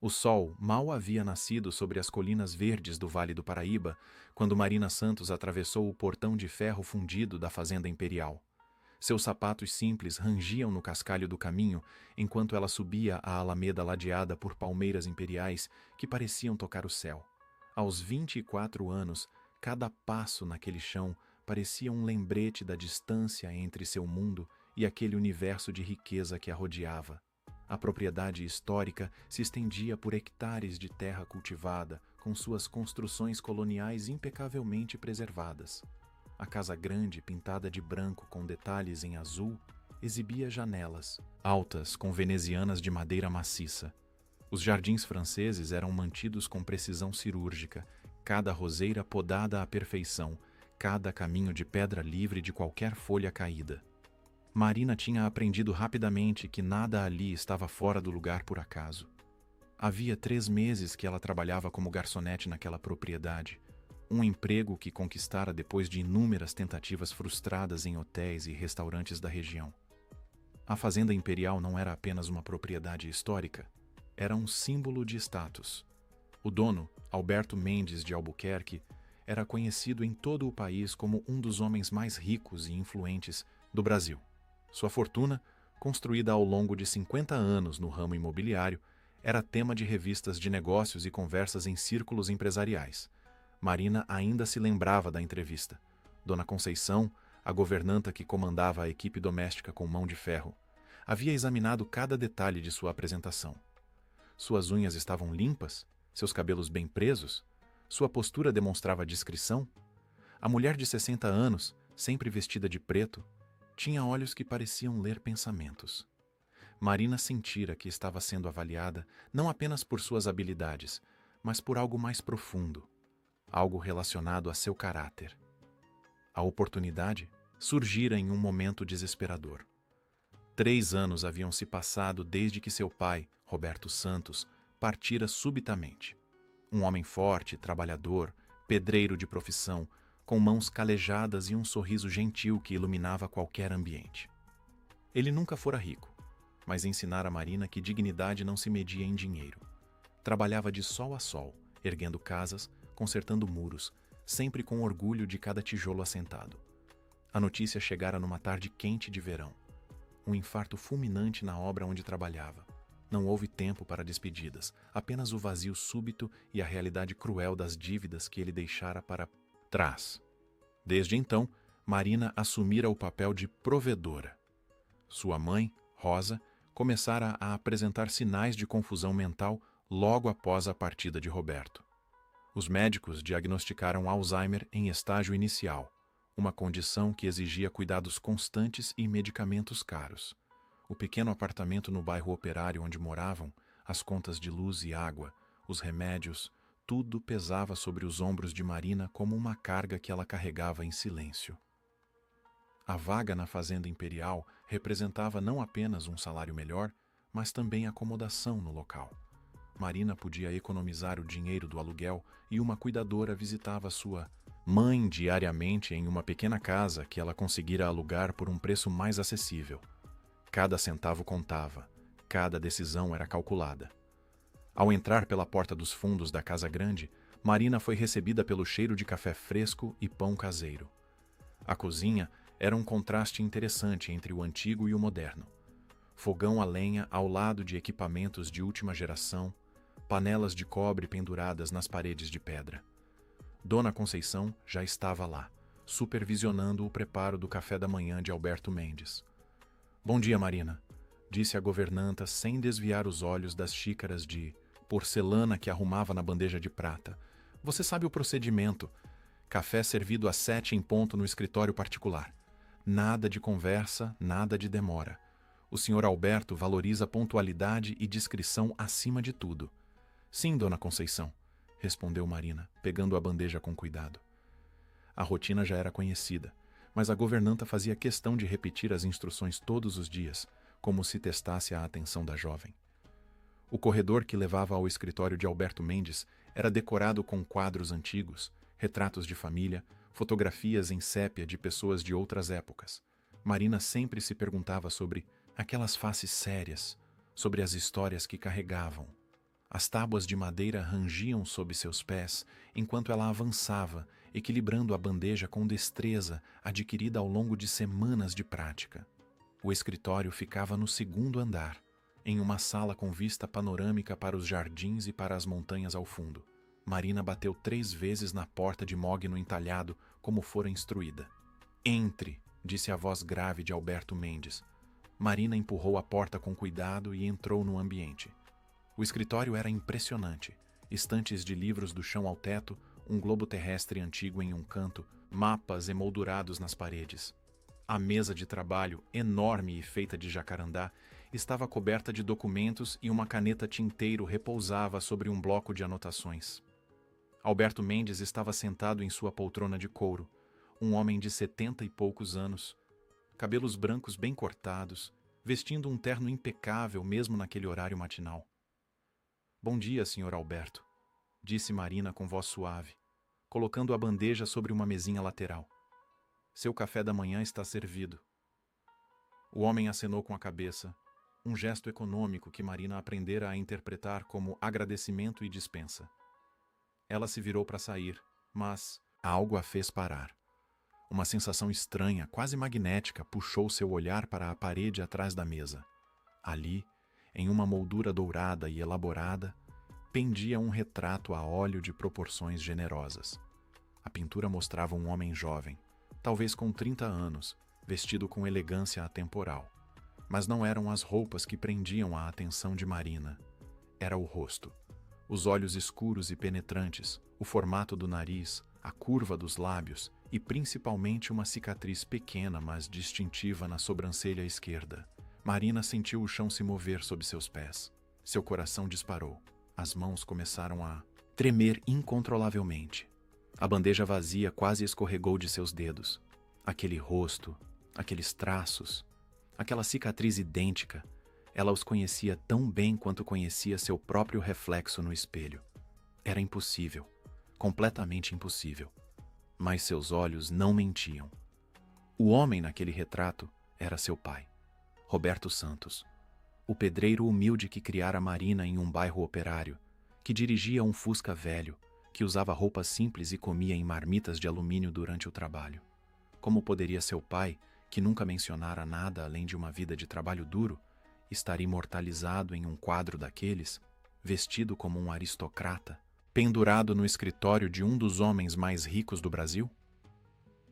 O sol mal havia nascido sobre as colinas verdes do Vale do Paraíba quando Marina Santos atravessou o portão de ferro fundido da Fazenda Imperial. Seus sapatos simples rangiam no cascalho do caminho enquanto ela subia a alameda ladeada por palmeiras imperiais que pareciam tocar o céu. Aos 24 anos, cada passo naquele chão parecia um lembrete da distância entre seu mundo e aquele universo de riqueza que a rodeava. A propriedade histórica se estendia por hectares de terra cultivada, com suas construções coloniais impecavelmente preservadas. A casa grande, pintada de branco com detalhes em azul, exibia janelas, altas com venezianas de madeira maciça. Os jardins franceses eram mantidos com precisão cirúrgica, cada roseira podada à perfeição, cada caminho de pedra livre de qualquer folha caída. Marina tinha aprendido rapidamente que nada ali estava fora do lugar por acaso. Havia 3 meses que ela trabalhava como garçonete naquela propriedade, um emprego que conquistara depois de inúmeras tentativas frustradas em hotéis e restaurantes da região. A Fazenda Imperial não era apenas uma propriedade histórica, era um símbolo de status. O dono, Alberto Mendes de Albuquerque, era conhecido em todo o país como um dos homens mais ricos e influentes do Brasil. Sua fortuna, construída ao longo de 50 anos no ramo imobiliário, era tema de revistas de negócios e conversas em círculos empresariais. Marina ainda se lembrava da entrevista. Dona Conceição, a governanta que comandava a equipe doméstica com mão de ferro, havia examinado cada detalhe de sua apresentação. Suas unhas estavam limpas, seus cabelos bem presos, sua postura demonstrava discrição. A mulher de 60 anos, sempre vestida de preto, tinha olhos que pareciam ler pensamentos. Marina sentira que estava sendo avaliada não apenas por suas habilidades, mas por algo mais profundo, algo relacionado a seu caráter. A oportunidade surgira em um momento desesperador. 3 anos haviam se passado desde que seu pai, Roberto Santos, partira subitamente. Um homem forte, trabalhador, pedreiro de profissão, com mãos calejadas e um sorriso gentil que iluminava qualquer ambiente. Ele nunca fora rico, mas ensinara a Marina que dignidade não se media em dinheiro. Trabalhava de sol a sol, erguendo casas, consertando muros, sempre com orgulho de cada tijolo assentado. A notícia chegara numa tarde quente de verão. Um infarto fulminante na obra onde trabalhava. Não houve tempo para despedidas, apenas o vazio súbito e a realidade cruel das dívidas que ele deixara para trás. Desde então, Marina assumira o papel de provedora. Sua mãe, Rosa, começara a apresentar sinais de confusão mental logo após a partida de Roberto. Os médicos diagnosticaram Alzheimer em estágio inicial, uma condição que exigia cuidados constantes e medicamentos caros. O pequeno apartamento no bairro Operário onde moravam, as contas de luz e água, os remédios, tudo pesava sobre os ombros de Marina como uma carga que ela carregava em silêncio. A vaga na Fazenda Imperial representava não apenas um salário melhor, mas também acomodação no local. Marina podia economizar o dinheiro do aluguel e uma cuidadora visitava sua mãe diariamente em uma pequena casa que ela conseguira alugar por um preço mais acessível. Cada centavo contava, cada decisão era calculada. Ao entrar pela porta dos fundos da casa grande, Marina foi recebida pelo cheiro de café fresco e pão caseiro. A cozinha era um contraste interessante entre o antigo e o moderno. Fogão a lenha ao lado de equipamentos de última geração, panelas de cobre penduradas nas paredes de pedra. Dona Conceição já estava lá, supervisionando o preparo do café da manhã de Alberto Mendes. "Bom dia, Marina", disse a governanta sem desviar os olhos das xícaras de porcelana que arrumava na bandeja de prata. "Você sabe o procedimento. Café servido às 7 em ponto no escritório particular. Nada de conversa, nada de demora. O senhor Alberto valoriza pontualidade e discrição acima de tudo." "Sim, dona Conceição", respondeu Marina, pegando a bandeja com cuidado. A rotina já era conhecida, mas a governanta fazia questão de repetir as instruções todos os dias, como se testasse a atenção da jovem. O corredor que levava ao escritório de Alberto Mendes era decorado com quadros antigos, retratos de família, fotografias em sépia de pessoas de outras épocas. Marina sempre se perguntava sobre aquelas faces sérias, sobre as histórias que carregavam. As tábuas de madeira rangiam sob seus pés enquanto ela avançava, equilibrando a bandeja com destreza adquirida ao longo de semanas de prática. O escritório ficava no segundo andar, em uma sala com vista panorâmica para os jardins e para as montanhas ao fundo. Marina bateu 3 vezes na porta de mogno entalhado, como fora instruída. "Entre", disse a voz grave de Alberto Mendes. Marina empurrou a porta com cuidado e entrou no ambiente. O escritório era impressionante. Estantes de livros do chão ao teto, um globo terrestre antigo em um canto, mapas emoldurados nas paredes. A mesa de trabalho, enorme e feita de jacarandá, estava coberta de documentos e uma caneta tinteiro repousava sobre um bloco de anotações. Alberto Mendes estava sentado em sua poltrona de couro, um homem de 70 e poucos anos, cabelos brancos bem cortados, vestindo um terno impecável mesmo naquele horário matinal. "Bom dia, Sr. Alberto", disse Marina com voz suave, colocando a bandeja sobre uma mesinha lateral. "Seu café da manhã está servido." O homem acenou com a cabeça, um gesto econômico que Marina aprendera a interpretar como agradecimento e dispensa. Ela se virou para sair, mas algo a fez parar. Uma sensação estranha, quase magnética, puxou seu olhar para a parede atrás da mesa. Ali, em uma moldura dourada e elaborada, pendia um retrato a óleo de proporções generosas. A pintura mostrava um homem jovem, talvez com 30 anos, vestido com elegância atemporal. Mas não eram as roupas que prendiam a atenção de Marina. Era o rosto. Os olhos escuros e penetrantes, o formato do nariz, a curva dos lábios e principalmente uma cicatriz pequena, mas distintiva na sobrancelha esquerda. Marina sentiu o chão se mover sob seus pés. Seu coração disparou. As mãos começaram a tremer incontrolavelmente. A bandeja vazia quase escorregou de seus dedos. Aquele rosto, aqueles traços, aquela cicatriz idêntica, ela os conhecia tão bem quanto conhecia seu próprio reflexo no espelho. Era impossível, completamente impossível. Mas seus olhos não mentiam. O homem naquele retrato era seu pai, Roberto Santos, o pedreiro humilde que criara Marina em um bairro operário, que dirigia um Fusca velho, que usava roupas simples e comia em marmitas de alumínio durante o trabalho. Como poderia seu pai, que nunca mencionara nada além de uma vida de trabalho duro, estar imortalizado em um quadro daqueles, vestido como um aristocrata, pendurado no escritório de um dos homens mais ricos do Brasil?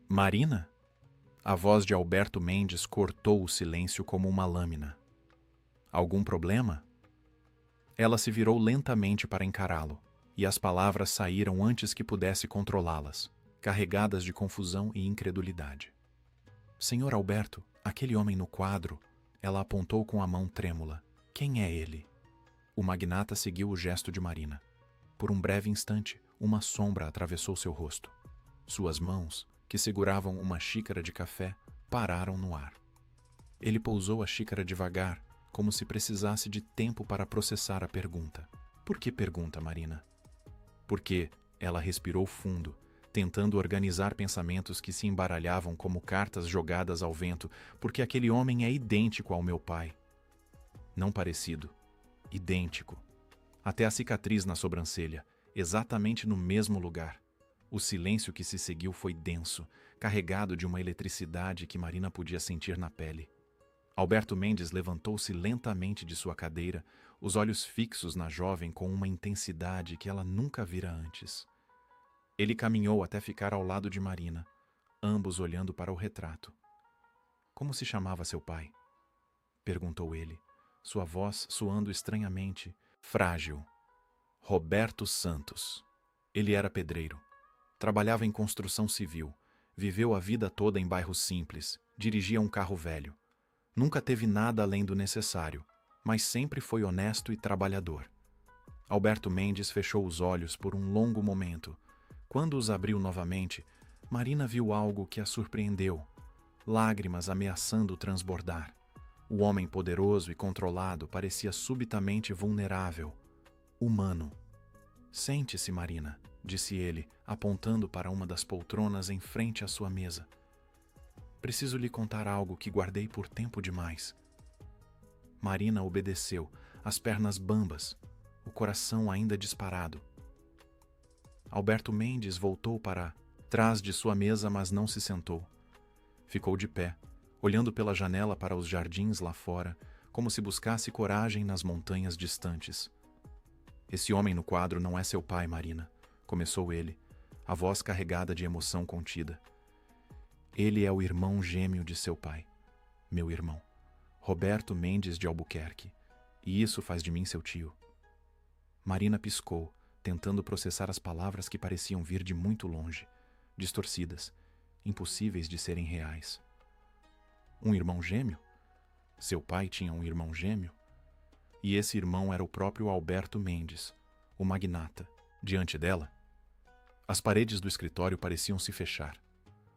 "Marina?" A voz de Alberto Mendes cortou o silêncio como uma lâmina. "Algum problema?" Ela se virou lentamente para encará-lo, e as palavras saíram antes que pudesse controlá-las, carregadas de confusão e incredulidade. "Senhor Alberto, aquele homem no quadro..." Ela apontou com a mão trêmula. "Quem é ele?" O magnata seguiu o gesto de Marina. Por um breve instante, uma sombra atravessou seu rosto. Suas mãos, que seguravam uma xícara de café, pararam no ar. Ele pousou a xícara devagar, como se precisasse de tempo para processar a pergunta. "Por que pergunta, Marina?" "Porque..." Ela respirou fundo, tentando organizar pensamentos que se embaralhavam como cartas jogadas ao vento, "porque aquele homem é idêntico ao meu pai." Não parecido. Idêntico. Até a cicatriz na sobrancelha, exatamente no mesmo lugar. O silêncio que se seguiu foi denso, carregado de uma eletricidade que Marina podia sentir na pele. Alberto Mendes levantou-se lentamente de sua cadeira, os olhos fixos na jovem com uma intensidade que ela nunca vira antes. Ele caminhou até ficar ao lado de Marina, ambos olhando para o retrato. "Como se chamava seu pai?" perguntou ele, sua voz soando estranhamente, frágil. "Roberto Santos." Ele era pedreiro. Trabalhava em construção civil, viveu a vida toda em bairros simples, dirigia um carro velho. Nunca teve nada além do necessário, mas sempre foi honesto e trabalhador. Alberto Mendes fechou os olhos por um longo momento. Quando os abriu novamente, Marina viu algo que a surpreendeu, lágrimas ameaçando transbordar. O homem poderoso e controlado parecia subitamente vulnerável, humano. "Sente-se, Marina", disse ele, apontando para uma das poltronas em frente à sua mesa. "Preciso lhe contar algo que guardei por tempo demais." Marina obedeceu, as pernas bambas. o coração ainda disparado. Alberto Mendes voltou para trás de sua mesa, mas não se sentou. Ficou de pé, olhando pela janela para os jardins lá fora, como se buscasse coragem nas montanhas distantes. Esse homem no quadro não é seu pai, Marina, começou ele, a voz carregada de emoção contida. Ele é o irmão gêmeo de seu pai, meu irmão, Roberto Mendes de Albuquerque, e isso faz de mim seu tio. Marina piscou, tentando processar as palavras que pareciam vir de muito longe, distorcidas, impossíveis de serem reais. Um irmão gêmeo? Seu pai tinha um irmão gêmeo? E esse irmão era o próprio Alberto Mendes, o magnata. Diante dela, as paredes do escritório pareciam se fechar.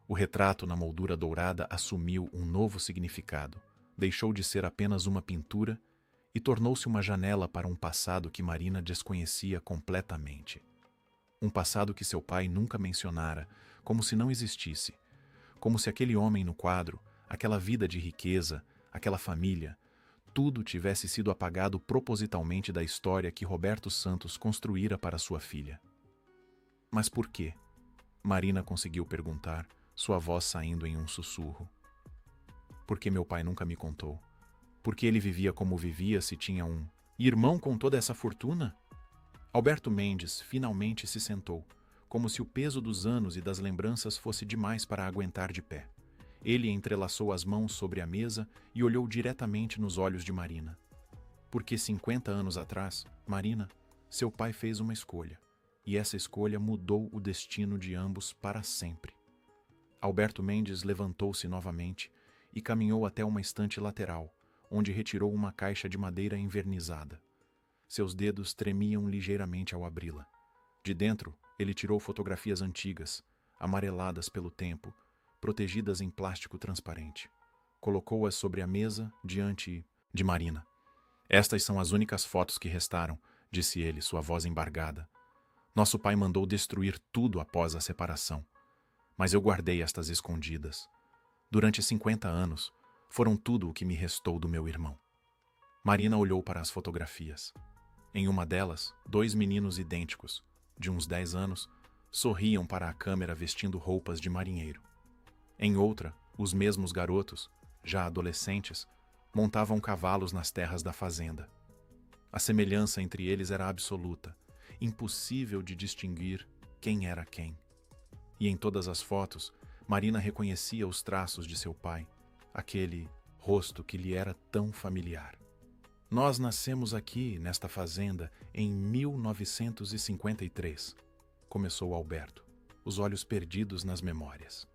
O retrato na moldura dourada assumiu um novo significado, deixou de ser apenas uma pintura e tornou-se uma janela para um passado que Marina desconhecia completamente. Um passado que seu pai nunca mencionara, como se não existisse, como se aquele homem no quadro, aquela vida de riqueza, aquela família, tudo tivesse sido apagado propositalmente da história que Roberto Santos construíra para sua filha. Mas por quê? Marina conseguiu perguntar, sua voz saindo em um sussurro. Porque meu pai nunca me contou. Porque ele vivia como vivia se tinha um irmão com toda essa fortuna? Alberto Mendes finalmente se sentou, como se o peso dos anos e das lembranças fosse demais para aguentar de pé. Ele entrelaçou as mãos sobre a mesa e olhou diretamente nos olhos de Marina. Porque 50 anos atrás, Marina, seu pai fez uma escolha, e essa escolha mudou o destino de ambos para sempre. Alberto Mendes levantou-se novamente e caminhou até uma estante lateral, onde retirou uma caixa de madeira envernizada. Seus dedos tremiam ligeiramente ao abri-la. De dentro, ele tirou fotografias antigas, amareladas pelo tempo, protegidas em plástico transparente. Colocou-as sobre a mesa, diante de Marina. Estas são as únicas fotos que restaram, disse ele, sua voz embargada. Nosso pai mandou destruir tudo após a separação. Mas eu guardei estas escondidas. Durante 50 anos, foram tudo o que me restou do meu irmão. Marina olhou para as fotografias. Em uma delas, 2 meninos idênticos, de uns 10 anos, sorriam para a câmera vestindo roupas de marinheiro. Em outra, os mesmos garotos, já adolescentes, montavam cavalos nas terras da fazenda. A semelhança entre eles era absoluta, impossível de distinguir quem era quem. E em todas as fotos, Marina reconhecia os traços de seu pai, aquele rosto que lhe era tão familiar. Nós nascemos aqui, nesta fazenda, em 1953, começou Alberto, os olhos perdidos nas memórias.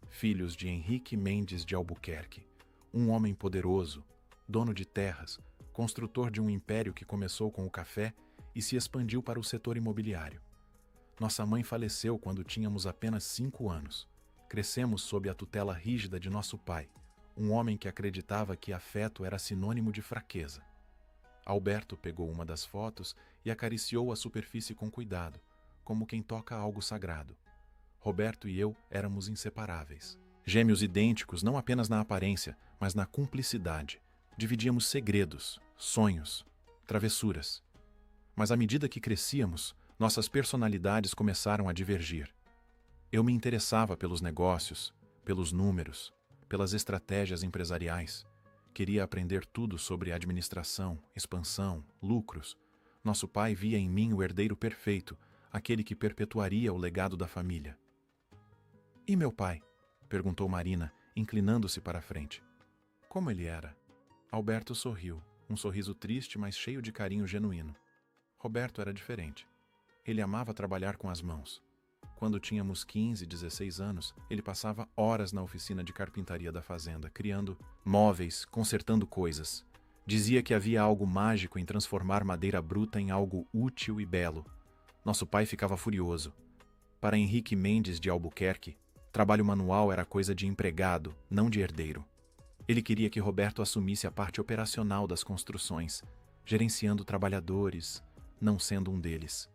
Filhos de Henrique Mendes de Albuquerque, um homem poderoso, dono de terras, construtor de um império que começou com o café e se expandiu para o setor imobiliário. Nossa mãe faleceu quando tínhamos apenas 5 anos. Crescemos sob a tutela rígida de nosso pai, um homem que acreditava que afeto era sinônimo de fraqueza. Alberto pegou uma das fotos e acariciou a superfície com cuidado, como quem toca algo sagrado. Roberto e eu éramos inseparáveis. Gêmeos idênticos não apenas na aparência, mas na cumplicidade. Dividíamos segredos, sonhos, travessuras. Mas à medida que crescíamos, nossas personalidades começaram a divergir. Eu me interessava pelos negócios, pelos números, pelas estratégias empresariais. Queria aprender tudo sobre administração, expansão, lucros. Nosso pai via em mim o herdeiro perfeito, aquele que perpetuaria o legado da família. E meu pai? Perguntou Marina, inclinando-se para a frente. Como ele era? Alberto sorriu, um sorriso triste, mas cheio de carinho genuíno. Roberto era diferente. Ele amava trabalhar com as mãos. Quando tínhamos 15, 16 anos, ele passava horas na oficina de carpintaria da fazenda, criando móveis, consertando coisas. Dizia que havia algo mágico em transformar madeira bruta em algo útil e belo. Nosso pai ficava furioso. Para Henrique Mendes de Albuquerque, trabalho manual era coisa de empregado, não de herdeiro. Ele queria que Roberto assumisse a parte operacional das construções, gerenciando trabalhadores, não sendo um deles.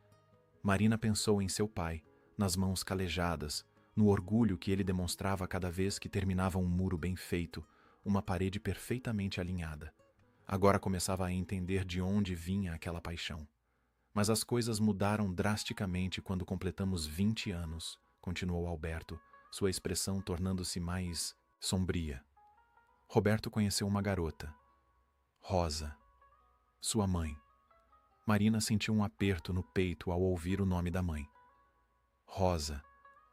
Marina pensou em seu pai, nas mãos calejadas, no orgulho que ele demonstrava cada vez que terminava um muro bem feito, uma parede perfeitamente alinhada. Agora começava a entender de onde vinha aquela paixão. Mas as coisas mudaram drasticamente quando completamos 20 anos, continuou Alberto, sua expressão tornando-se mais sombria. Roberto conheceu uma garota, Rosa, sua mãe. Marina sentiu um aperto no peito ao ouvir o nome da mãe. Rosa,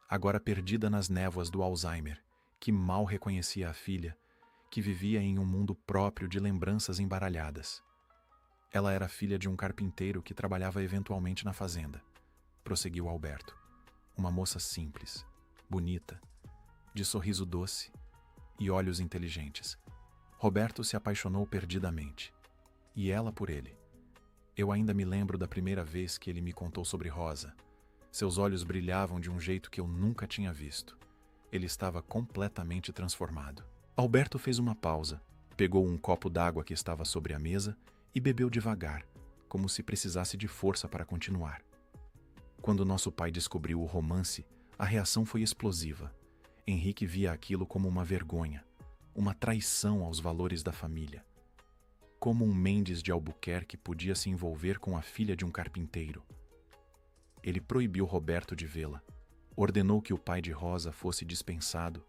agora perdida nas névoas do Alzheimer, que mal reconhecia a filha, que vivia em um mundo próprio de lembranças embaralhadas. Ela era filha de um carpinteiro que trabalhava eventualmente na fazenda, prosseguiu Alberto. Uma moça simples, bonita, de sorriso doce e olhos inteligentes. Roberto se apaixonou perdidamente, e ela por ele. Eu ainda me lembro da primeira vez que ele me contou sobre Rosa. Seus olhos brilhavam de um jeito que eu nunca tinha visto. Ele estava completamente transformado. Alberto fez uma pausa, pegou um copo d'água que estava sobre a mesa e bebeu devagar, como se precisasse de força para continuar. Quando nosso pai descobriu o romance, a reação foi explosiva. Henrique via aquilo como uma vergonha, uma traição aos valores da família. Como um Mendes de Albuquerque podia se envolver com a filha de um carpinteiro? Ele proibiu Roberto de vê-la, ordenou que o pai de Rosa fosse dispensado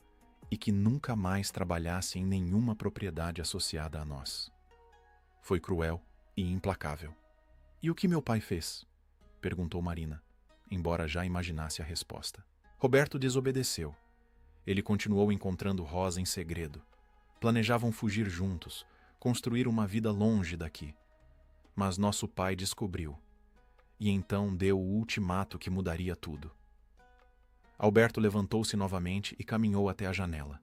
e que nunca mais trabalhasse em nenhuma propriedade associada a nós. Foi cruel e implacável. E o que meu pai fez? Perguntou Marina, embora já imaginasse a resposta. Roberto desobedeceu. Ele continuou encontrando Rosa em segredo. Planejavam fugir juntos, construir uma vida longe daqui. Mas nosso pai descobriu. E então deu o ultimato que mudaria tudo. Alberto levantou-se novamente e caminhou até a janela.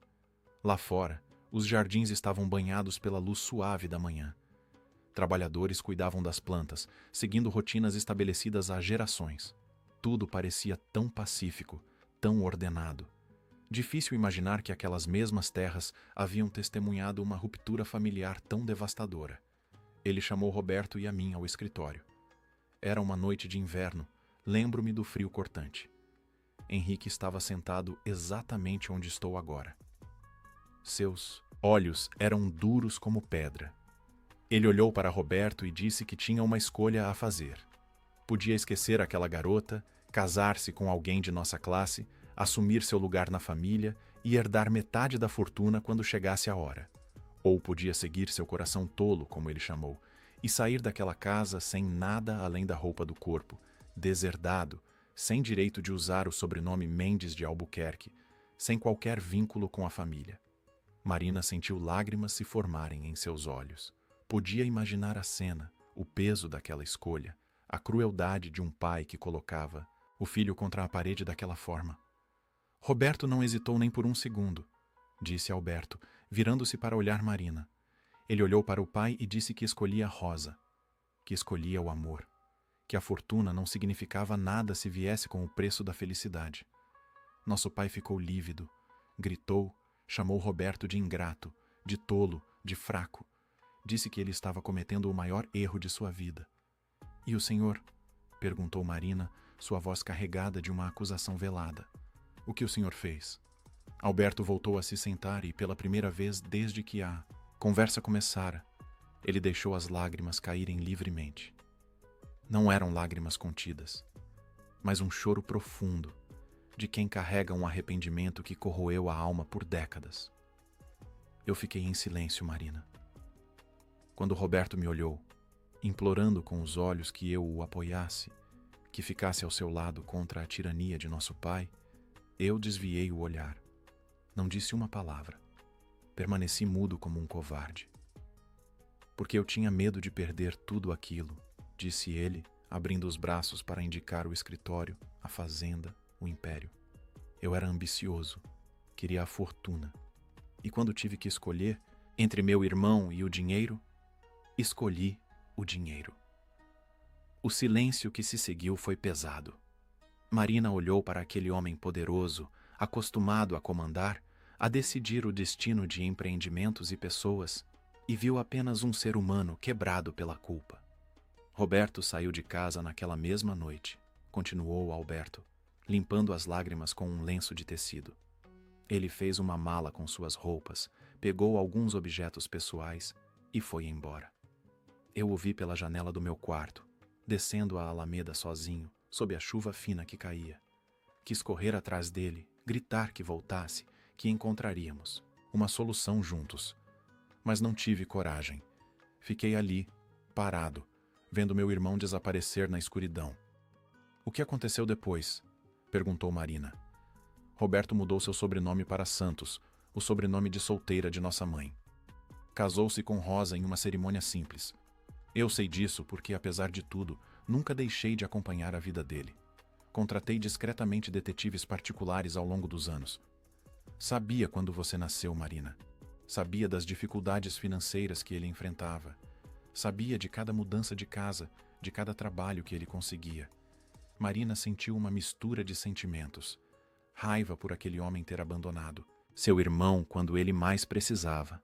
Lá fora, os jardins estavam banhados pela luz suave da manhã. Trabalhadores cuidavam das plantas, seguindo rotinas estabelecidas há gerações. Tudo parecia tão pacífico, tão ordenado. Difícil imaginar que aquelas mesmas terras haviam testemunhado uma ruptura familiar tão devastadora. Ele chamou Roberto e a mim ao escritório. Era uma noite de inverno, lembro-me do frio cortante. Henrique estava sentado exatamente onde estou agora. Seus olhos eram duros como pedra. Ele olhou para Roberto e disse que tinha uma escolha a fazer. Podia esquecer aquela garota, casar-se com alguém de nossa classe, assumir seu lugar na família e herdar metade da fortuna quando chegasse a hora. Ou podia seguir seu coração tolo, como ele chamou, e sair daquela casa sem nada além da roupa do corpo, deserdado, sem direito de usar o sobrenome Mendes de Albuquerque, sem qualquer vínculo com a família. Marina sentiu lágrimas se formarem em seus olhos. Podia imaginar a cena, o peso daquela escolha, a crueldade de um pai que colocava o filho contra a parede daquela forma. Roberto não hesitou nem por um segundo, disse Alberto, virando-se para olhar Marina. Ele olhou para o pai e disse que escolhia Rosa, que escolhia o amor, que a fortuna não significava nada se viesse com o preço da felicidade. Nosso pai ficou lívido, gritou, chamou Roberto de ingrato, de tolo, de fraco. Disse que ele estava cometendo o maior erro de sua vida. E o senhor? Perguntou Marina, sua voz carregada de uma acusação velada. O que o senhor fez? Alberto voltou a se sentar e, pela primeira vez desde que a conversa começara, ele deixou as lágrimas caírem livremente. Não eram lágrimas contidas, mas um choro profundo de quem carrega um arrependimento que corroeu a alma por décadas. Eu fiquei em silêncio, Marina. Quando Roberto me olhou, implorando com os olhos que eu o apoiasse, que ficasse ao seu lado contra a tirania de nosso pai, eu desviei o olhar. Não disse uma palavra. Permaneci mudo como um covarde. Porque eu tinha medo de perder tudo aquilo, disse ele, abrindo os braços para indicar o escritório, a fazenda, o império. Eu era ambicioso, queria a fortuna. E quando tive que escolher entre meu irmão e o dinheiro, escolhi o dinheiro. O silêncio que se seguiu foi pesado. Marina olhou para aquele homem poderoso, acostumado a comandar, a decidir o destino de empreendimentos e pessoas, e viu apenas um ser humano quebrado pela culpa. Roberto saiu de casa naquela mesma noite, continuou Alberto, limpando as lágrimas com um lenço de tecido. Ele fez uma mala com suas roupas, pegou alguns objetos pessoais e foi embora. Eu o vi pela janela do meu quarto, descendo a alameda sozinho, sob a chuva fina que caía. Quis correr atrás dele, gritar que voltasse, que encontraríamos uma solução juntos. Mas não tive coragem. Fiquei ali, parado, vendo meu irmão desaparecer na escuridão. O que aconteceu depois? Perguntou Marina. Roberto mudou seu sobrenome para Santos, o sobrenome de solteira de nossa mãe. Casou-se com Rosa em uma cerimônia simples. Eu sei disso porque, apesar de tudo, nunca deixei de acompanhar a vida dele. Contratei discretamente detetives particulares ao longo dos anos. Sabia quando você nasceu, Marina. Sabia das dificuldades financeiras que ele enfrentava. Sabia de cada mudança de casa, de cada trabalho que ele conseguia. Marina sentiu uma mistura de sentimentos. Raiva por aquele homem ter abandonado seu irmão quando ele mais precisava.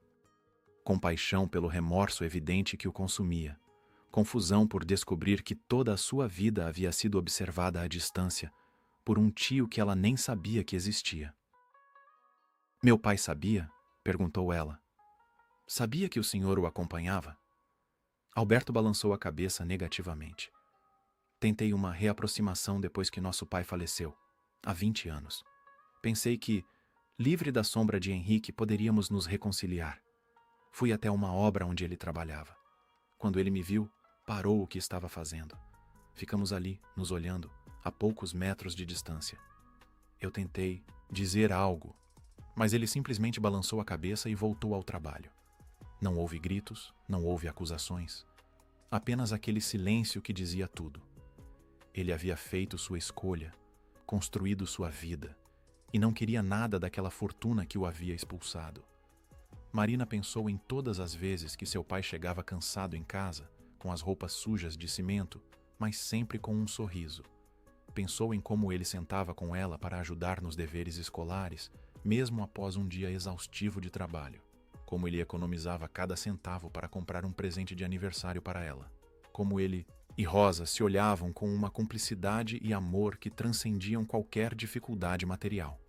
Compaixão pelo remorso evidente que o consumia. Confusão por descobrir que toda a sua vida havia sido observada à distância por um tio que ela nem sabia que existia. Meu pai sabia? Perguntou ela. Sabia que o senhor o acompanhava? Alberto balançou a cabeça negativamente. Tentei uma reaproximação depois que nosso pai faleceu, há 20 anos. Pensei que, livre da sombra de Henrique, poderíamos nos reconciliar. Fui até uma obra onde ele trabalhava. Quando ele me viu, parou o que estava fazendo. Ficamos ali, nos olhando, a poucos metros de distância. Eu tentei dizer algo, mas ele simplesmente balançou a cabeça e voltou ao trabalho. Não houve gritos, não houve acusações. Apenas aquele silêncio que dizia tudo. Ele havia feito sua escolha, construído sua vida, e não queria nada daquela fortuna que o havia expulsado. Marina pensou em todas as vezes que seu pai chegava cansado em casa, com as roupas sujas de cimento, mas sempre com um sorriso. Pensou em como ele sentava com ela para ajudar nos deveres escolares, mesmo após um dia exaustivo de trabalho. Como ele economizava cada centavo para comprar um presente de aniversário para ela. Como ele e Rosa se olhavam com uma cumplicidade e amor que transcendiam qualquer dificuldade material.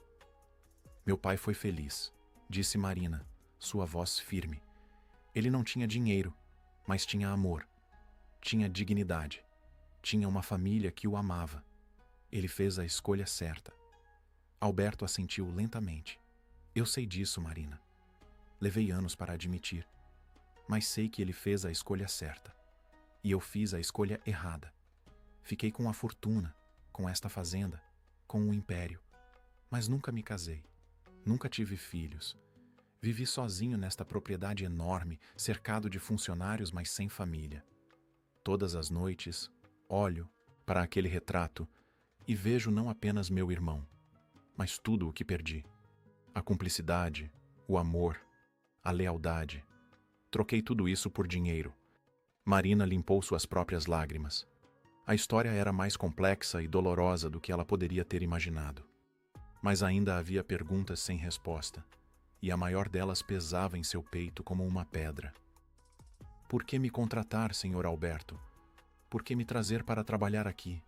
Meu pai foi feliz, disse Marina, sua voz firme. Ele não tinha dinheiro, mas tinha amor. Tinha dignidade. Tinha uma família que o amava. Ele fez a escolha certa. Alberto assentiu lentamente. Eu sei disso, Marina. Levei anos para admitir. Mas sei que ele fez a escolha certa. E eu fiz a escolha errada. Fiquei com a fortuna, com esta fazenda, com o império. Mas nunca me casei. Nunca tive filhos. Vivi sozinho nesta propriedade enorme, cercado de funcionários, mas sem família. Todas as noites, olho para aquele retrato e vejo não apenas meu irmão, mas tudo o que perdi. A cumplicidade, o amor, a lealdade. Troquei tudo isso por dinheiro. Marina limpou suas próprias lágrimas. A história era mais complexa e dolorosa do que ela poderia ter imaginado. Mas ainda havia perguntas sem resposta, e a maior delas pesava em seu peito como uma pedra. Por que me contratar, Sr. Alberto? Por que me trazer para trabalhar aqui?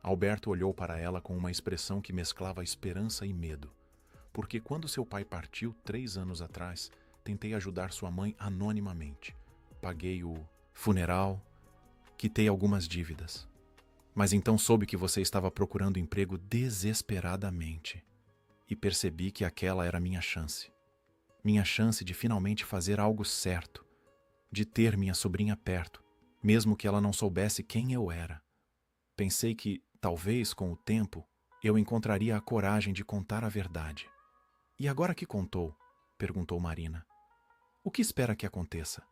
Alberto olhou para ela com uma expressão que mesclava esperança e medo, porque quando seu pai partiu 3 anos atrás, tentei ajudar sua mãe anonimamente. Paguei o funeral, quitei algumas dívidas. Mas então soube que você estava procurando emprego desesperadamente. E percebi que aquela era minha chance. Minha chance de finalmente fazer algo certo. De ter minha sobrinha perto, mesmo que ela não soubesse quem eu era. Pensei que, talvez com o tempo, eu encontraria a coragem de contar a verdade. E agora que contou? Perguntou Marina. O que espera que aconteça?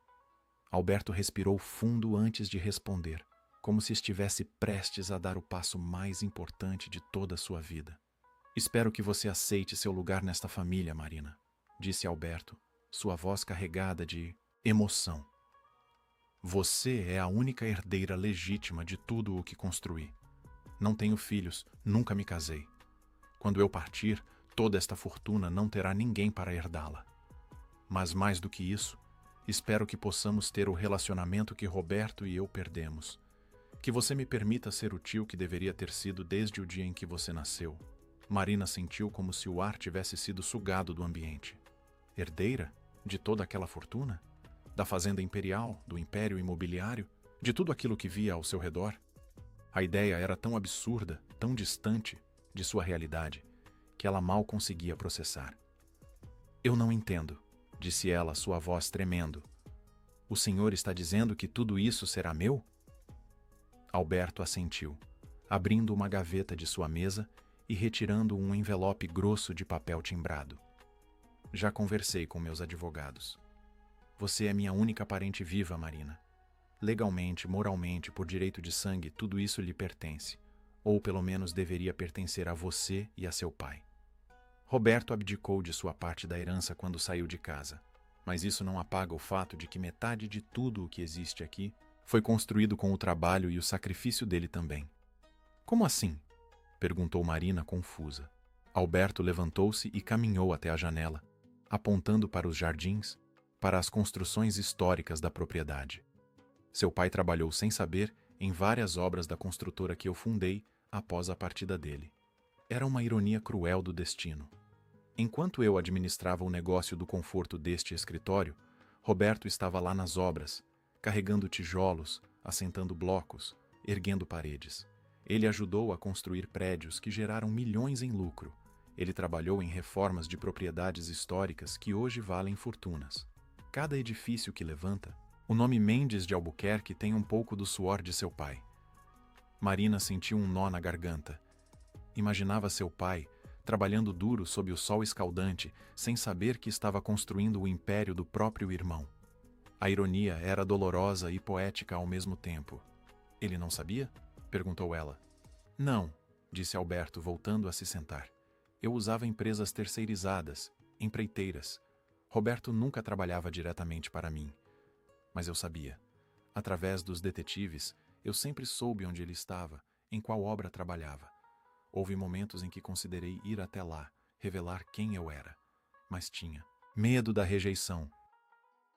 Alberto respirou fundo antes de responder, como se estivesse prestes a dar o passo mais importante de toda a sua vida. Espero que você aceite seu lugar nesta família, Marina, disse Alberto, sua voz carregada de emoção. Você é a única herdeira legítima de tudo o que construí. Não tenho filhos, nunca me casei. Quando eu partir, toda esta fortuna não terá ninguém para herdá-la. Mas mais do que isso, espero que possamos ter o relacionamento que Roberto e eu perdemos. Que você me permita ser o tio que deveria ter sido desde o dia em que você nasceu. Marina sentiu como se o ar tivesse sido sugado do ambiente. Herdeira? De toda aquela fortuna? Da fazenda imperial? Do império imobiliário? de tudo aquilo que via ao seu redor. A ideia era tão absurda, tão distante de sua realidade, que ela mal conseguia processar. Eu não entendo, disse ela, sua voz tremendo. O senhor está dizendo que tudo isso será meu? Alberto assentiu, abrindo uma gaveta de sua mesa e retirando um envelope grosso de papel timbrado. Já conversei com meus advogados. Você é minha única parente viva, Marina. Legalmente, moralmente, por direito de sangue, tudo isso lhe pertence. Ou pelo menos deveria pertencer a você e a seu pai. Roberto abdicou de sua parte da herança quando saiu de casa. Mas isso não apaga o fato de que metade de tudo o que existe aqui foi construído com o trabalho e o sacrifício dele também. Como assim? Perguntou Marina confusa. Alberto levantou-se e caminhou até a janela, apontando para os jardins, para as construções históricas da propriedade. Seu pai trabalhou sem saber em várias obras da construtora que eu fundei após a partida dele. Era uma ironia cruel do destino. Enquanto eu administrava o negócio do conforto deste escritório, Roberto estava lá nas obras, carregando tijolos, assentando blocos, erguendo paredes. Ele ajudou a construir prédios que geraram milhões em lucro. Ele trabalhou em reformas de propriedades históricas que hoje valem fortunas. Cada edifício que levanta, o nome Mendes de Albuquerque tem um pouco do suor de seu pai. Marina sentiu um nó na garganta. Imaginava seu pai trabalhando duro sob o sol escaldante, sem saber que estava construindo o império do próprio irmão. A ironia era dolorosa e poética ao mesmo tempo. Ele não sabia? Perguntou ela. Não, disse Alberto, voltando a se sentar. Eu usava empresas terceirizadas, empreiteiras. Roberto nunca trabalhava diretamente para mim. Mas eu sabia. Através dos detetives, eu sempre soube onde ele estava, em qual obra trabalhava. Houve momentos em que considerei ir até lá, revelar quem eu era. Mas tinha medo da rejeição.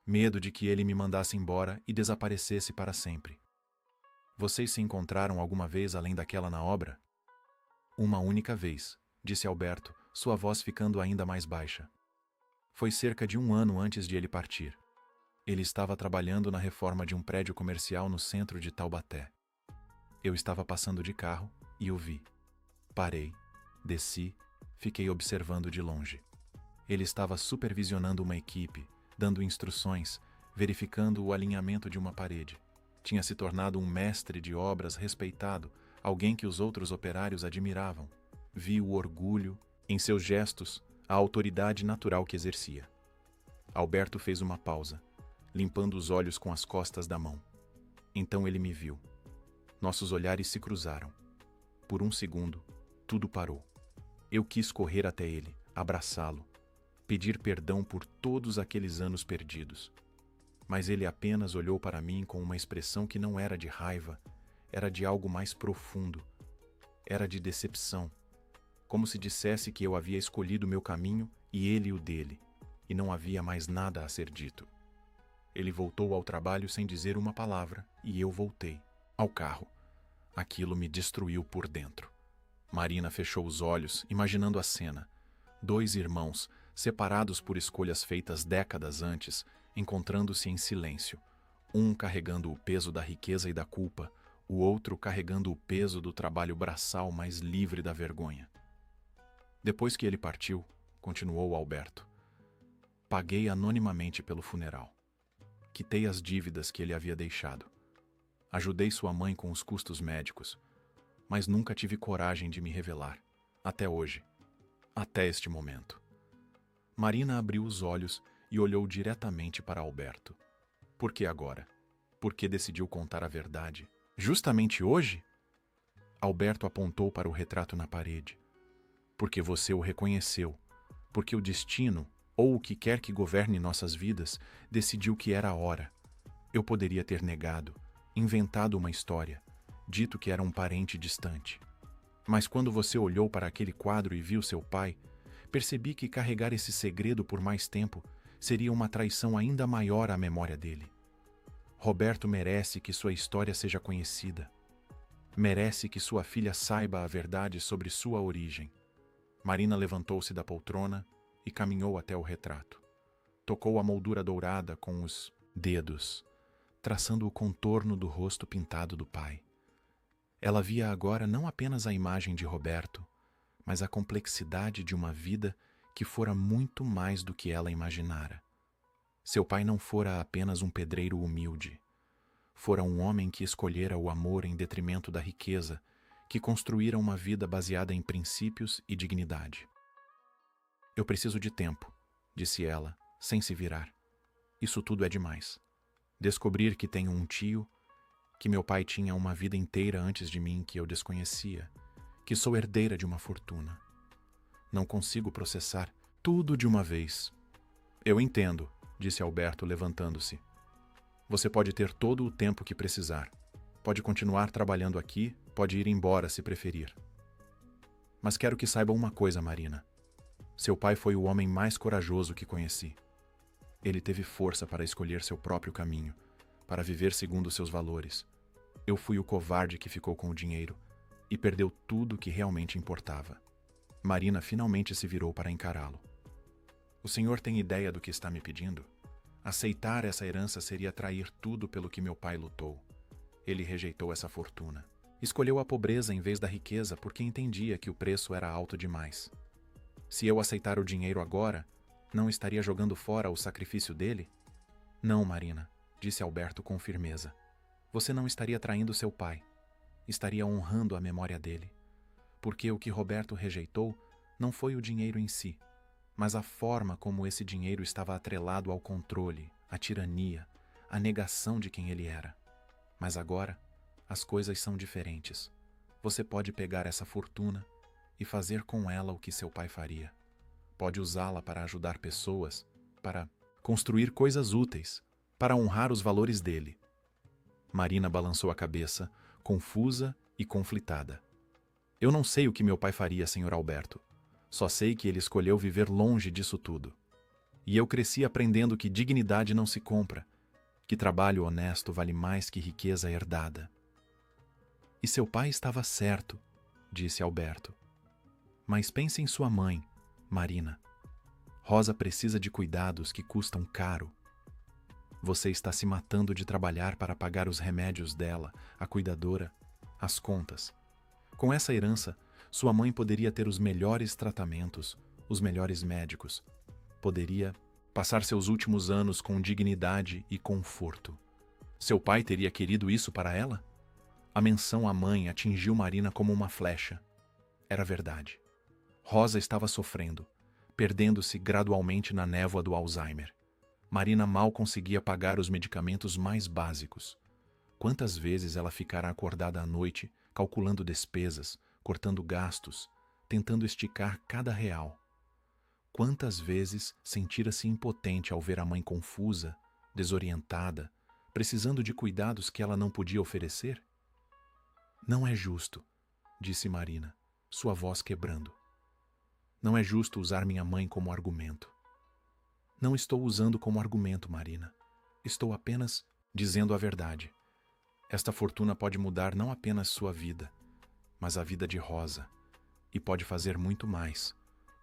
Medo de que ele me mandasse embora e desaparecesse para sempre. Vocês se encontraram alguma vez além daquela na obra? Uma única vez, disse Alberto, sua voz ficando ainda mais baixa. Foi cerca de 1 ano antes de ele partir. Ele estava trabalhando na reforma de um prédio comercial no centro de Taubaté. Eu estava passando de carro e o vi. Parei, desci, fiquei observando de longe. Ele estava supervisionando uma equipe, dando instruções, verificando o alinhamento de uma parede. Tinha se tornado um mestre de obras respeitado, alguém que os outros operários admiravam. Vi o orgulho em seus gestos, a autoridade natural que exercia. Alberto fez uma pausa, limpando os olhos com as costas da mão. Então ele me viu. Nossos olhares se cruzaram. Por um segundo, tudo parou. Eu quis correr até ele, abraçá-lo, pedir perdão por todos aqueles anos perdidos. Mas ele apenas olhou para mim com uma expressão que não era de raiva, era de algo mais profundo. Era de decepção. Como se dissesse que eu havia escolhido meu caminho e ele o dele, e não havia mais nada a ser dito. Ele voltou ao trabalho sem dizer uma palavra, e eu voltei, ao carro. Aquilo me destruiu por dentro. Marina fechou os olhos, imaginando a cena. 2 irmãos, separados por escolhas feitas décadas antes, encontrando-se em silêncio. Um carregando o peso da riqueza e da culpa, o outro carregando o peso do trabalho braçal mais livre da vergonha. Depois que ele partiu, continuou Alberto, paguei anonimamente pelo funeral. Quitei as dívidas que ele havia deixado. Ajudei sua mãe com os custos médicos, mas nunca tive coragem de me revelar, até hoje, até este momento. Marina abriu os olhos e olhou diretamente para Alberto. Por que agora? Por que decidiu contar a verdade? Justamente hoje? Alberto apontou para o retrato na parede. Porque você o reconheceu, porque o destino, ou o que quer que governe nossas vidas, decidiu que era a hora. Eu poderia ter negado, inventado uma história, dito que era um parente distante. Mas quando você olhou para aquele quadro e viu seu pai, percebi que carregar esse segredo por mais tempo seria uma traição ainda maior à memória dele. Roberto merece que sua história seja conhecida. Merece que sua filha saiba a verdade sobre sua origem. Marina levantou-se da poltrona e caminhou até o retrato. Tocou a moldura dourada com os dedos. traçando o contorno do rosto pintado do pai. Ela via agora não apenas a imagem de Roberto, mas a complexidade de uma vida que fora muito mais do que ela imaginara. Seu pai não fora apenas um pedreiro humilde. Fora um homem que escolhera o amor em detrimento da riqueza, que construíra uma vida baseada em princípios e dignidade. Eu preciso de tempo, disse ela, sem se virar. Isso tudo é demais. Descobrir que tenho um tio, que meu pai tinha uma vida inteira antes de mim que eu desconhecia, que sou herdeira de uma fortuna. Não consigo processar tudo de uma vez. Eu entendo, disse Alberto, levantando-se. Você pode ter todo o tempo que precisar. Pode continuar trabalhando aqui, pode ir embora se preferir. Mas quero que saiba uma coisa, Marina. Seu pai foi o homem mais corajoso que conheci. Ele teve força para escolher seu próprio caminho, para viver segundo seus valores. Eu fui o covarde que ficou com o dinheiro e perdeu tudo o que realmente importava. Marina finalmente se virou para encará-lo. O senhor tem ideia do que está me pedindo? Aceitar essa herança seria trair tudo pelo que meu pai lutou. Ele rejeitou essa fortuna. Escolheu a pobreza em vez da riqueza porque entendia que o preço era alto demais. Se eu aceitar o dinheiro agora, não estaria jogando fora o sacrifício dele? Não, Marina, disse Alberto com firmeza. Você não estaria traindo seu pai. Estaria honrando a memória dele. Porque o que Roberto rejeitou não foi o dinheiro em si, mas a forma como esse dinheiro estava atrelado ao controle, à tirania, à negação de quem ele era. Mas agora, as coisas são diferentes. Você pode pegar essa fortuna e fazer com ela o que seu pai faria. Pode usá-la para ajudar pessoas, para construir coisas úteis, para honrar os valores dele. Marina balançou a cabeça, confusa e conflitada. Eu não sei o que meu pai faria, Sr. Alberto. Só sei que ele escolheu viver longe disso tudo. E eu cresci aprendendo que dignidade não se compra, que trabalho honesto vale mais que riqueza herdada. E seu pai estava certo, disse Alberto. Mas pense em sua mãe, Marina. Rosa precisa de cuidados que custam caro. Você está se matando de trabalhar para pagar os remédios dela, a cuidadora, as contas. Com essa herança, sua mãe poderia ter os melhores tratamentos, os melhores médicos. Poderia passar seus últimos anos com dignidade e conforto. Seu pai teria querido isso para ela? A menção à mãe atingiu Marina como uma flecha. Era verdade. Rosa estava sofrendo, perdendo-se gradualmente na névoa do Alzheimer. Marina mal conseguia pagar os medicamentos mais básicos. Quantas vezes ela ficara acordada à noite, calculando despesas, cortando gastos, tentando esticar cada real. Quantas vezes sentira-se impotente ao ver a mãe confusa, desorientada, precisando de cuidados que ela não podia oferecer? Não é justo, disse Marina, sua voz quebrando. Não é justo usar minha mãe como argumento. Não estou usando como argumento, Marina. Estou apenas dizendo a verdade. Esta fortuna pode mudar não apenas sua vida, mas a vida de Rosa, e pode fazer muito mais.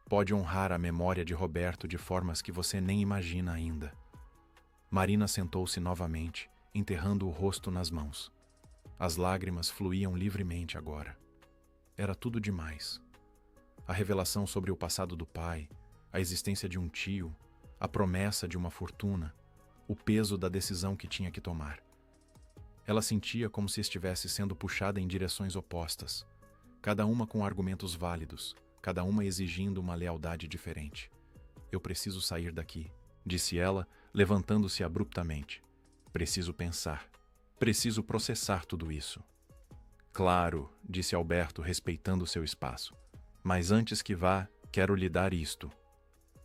Pode honrar a memória de Roberto de formas que você nem imagina ainda. Marina sentou-se novamente, enterrando o rosto nas mãos. As lágrimas fluíam livremente agora. Era tudo demais. A revelação sobre o passado do pai, a existência de um tio, a promessa de uma fortuna, o peso da decisão que tinha que tomar. Ela sentia como se estivesse sendo puxada em direções opostas, cada uma com argumentos válidos, cada uma exigindo uma lealdade diferente. Eu preciso sair daqui, disse ela, levantando-se abruptamente. Preciso pensar. Preciso processar tudo isso. Claro, disse Alberto, respeitando seu espaço. Mas antes que vá, quero lhe dar isto.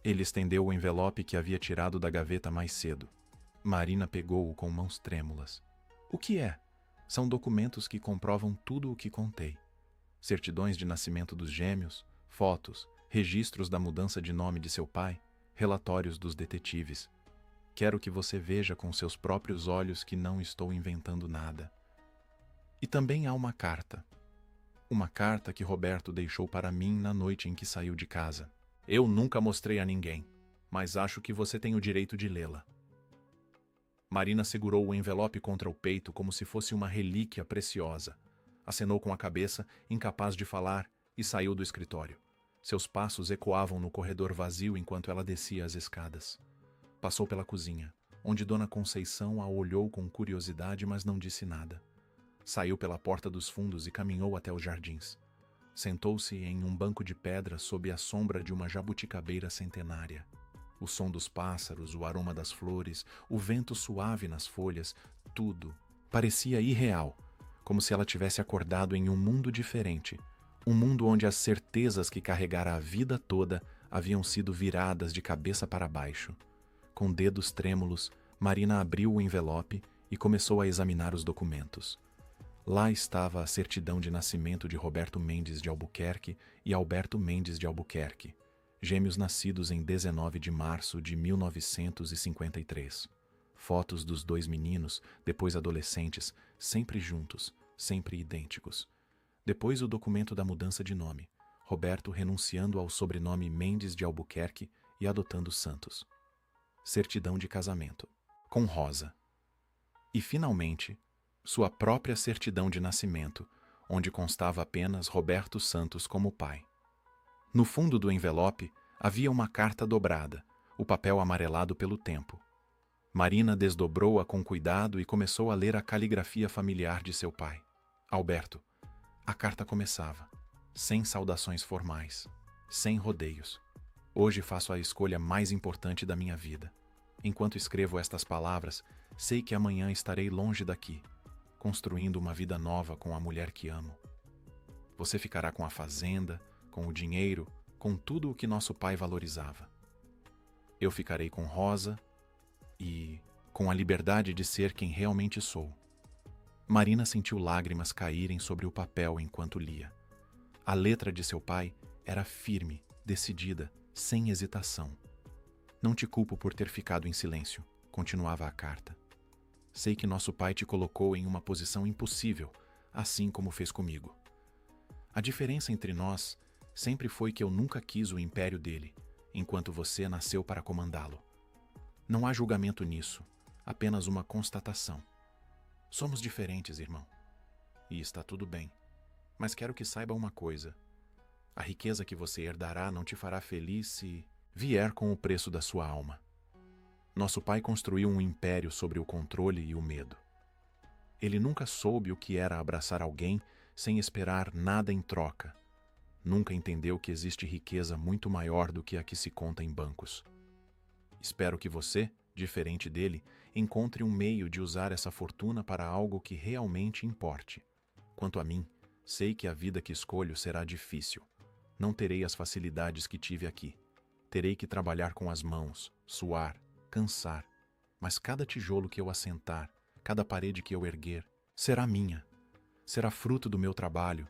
Ele estendeu o envelope que havia tirado da gaveta mais cedo. Marina pegou-o com mãos trêmulas. O que é? São documentos que comprovam tudo o que contei. Certidões de nascimento dos gêmeos, fotos, registros da mudança de nome de seu pai, relatórios dos detetives. Quero que você veja com seus próprios olhos que não estou inventando nada. E também há uma carta. Uma carta que Roberto deixou para mim na noite em que saiu de casa. Eu nunca mostrei a ninguém, mas acho que você tem o direito de lê-la. Marina segurou o envelope contra o peito como se fosse uma relíquia preciosa. Acenou com a cabeça, incapaz de falar, e saiu do escritório. Seus passos ecoavam no corredor vazio enquanto ela descia as escadas. Passou pela cozinha, onde Dona Conceição a olhou com curiosidade, mas não disse nada. Saiu pela porta dos fundos e caminhou até os jardins. Sentou-se em um banco de pedra sob a sombra de uma jabuticabeira centenária. O som dos pássaros, o aroma das flores, o vento suave nas folhas, tudo parecia irreal, como se ela tivesse acordado em um mundo diferente, um mundo onde as certezas que carregara a vida toda haviam sido viradas de cabeça para baixo. Com dedos trêmulos, Marina abriu o envelope e começou a examinar os documentos. Lá estava a certidão de nascimento de Roberto Mendes de Albuquerque e Alberto Mendes de Albuquerque, gêmeos nascidos em 19 de março de 1953. Fotos dos dois meninos, depois adolescentes, sempre juntos, sempre idênticos. Depois o documento da mudança de nome, Roberto renunciando ao sobrenome Mendes de Albuquerque e adotando Santos. Certidão de casamento, com Rosa. E, finalmente, sua própria certidão de nascimento, onde constava apenas Roberto Santos como pai. No fundo do envelope havia uma carta dobrada, o papel amarelado pelo tempo. Marina desdobrou-a com cuidado e começou a ler a caligrafia familiar de seu pai. Alberto. A carta começava, sem saudações formais, sem rodeios. Hoje faço a escolha mais importante da minha vida. Enquanto escrevo estas palavras, sei que amanhã estarei longe daqui, construindo uma vida nova com a mulher que amo. Você ficará com a fazenda, com o dinheiro, com tudo o que nosso pai valorizava. Eu ficarei com Rosa e com a liberdade de ser quem realmente sou. Marina sentiu lágrimas caírem sobre o papel enquanto lia. A letra de seu pai era firme, decidida, sem hesitação. Não te culpo por ter ficado em silêncio, continuava a carta. Sei que nosso pai te colocou em uma posição impossível, assim como fez comigo. A diferença entre nós sempre foi que eu nunca quis o império dele, enquanto você nasceu para comandá-lo. Não há julgamento nisso, apenas uma constatação. Somos diferentes, irmão. E está tudo bem. Mas quero que saiba uma coisa. A riqueza que você herdará não te fará feliz se vier com o preço da sua alma. Nosso pai construiu um império sobre o controle e o medo. Ele nunca soube o que era abraçar alguém sem esperar nada em troca. Nunca entendeu que existe riqueza muito maior do que a que se conta em bancos. Espero que você, diferente dele, encontre um meio de usar essa fortuna para algo que realmente importe. Quanto a mim, sei que a vida que escolho será difícil. Não terei as facilidades que tive aqui. Terei que trabalhar com as mãos, suar, cansar. Mas cada tijolo que eu assentar, cada parede que eu erguer, será minha. Será fruto do meu trabalho,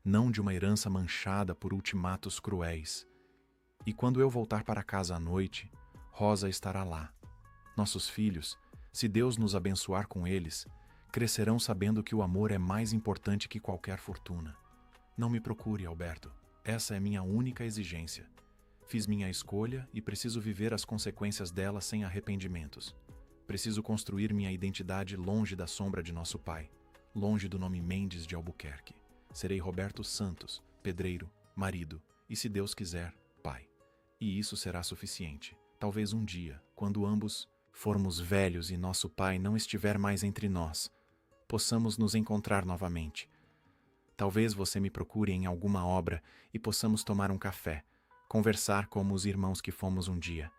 não de uma herança manchada por ultimatos cruéis. E quando eu voltar para casa à noite, Rosa estará lá. Nossos filhos, se Deus nos abençoar com eles, crescerão sabendo que o amor é mais importante que qualquer fortuna. Não me procure, Alberto. Essa é minha única exigência. Fiz minha escolha e preciso viver as consequências dela sem arrependimentos. Preciso construir minha identidade longe da sombra de nosso pai, longe do nome Mendes de Albuquerque. Serei Roberto Santos, pedreiro, marido e, se Deus quiser, pai. E isso será suficiente. Talvez um dia, quando ambos formos velhos e nosso pai não estiver mais entre nós, possamos nos encontrar novamente. Talvez você me procure em alguma obra e possamos tomar um café, conversar como os irmãos que fomos um dia.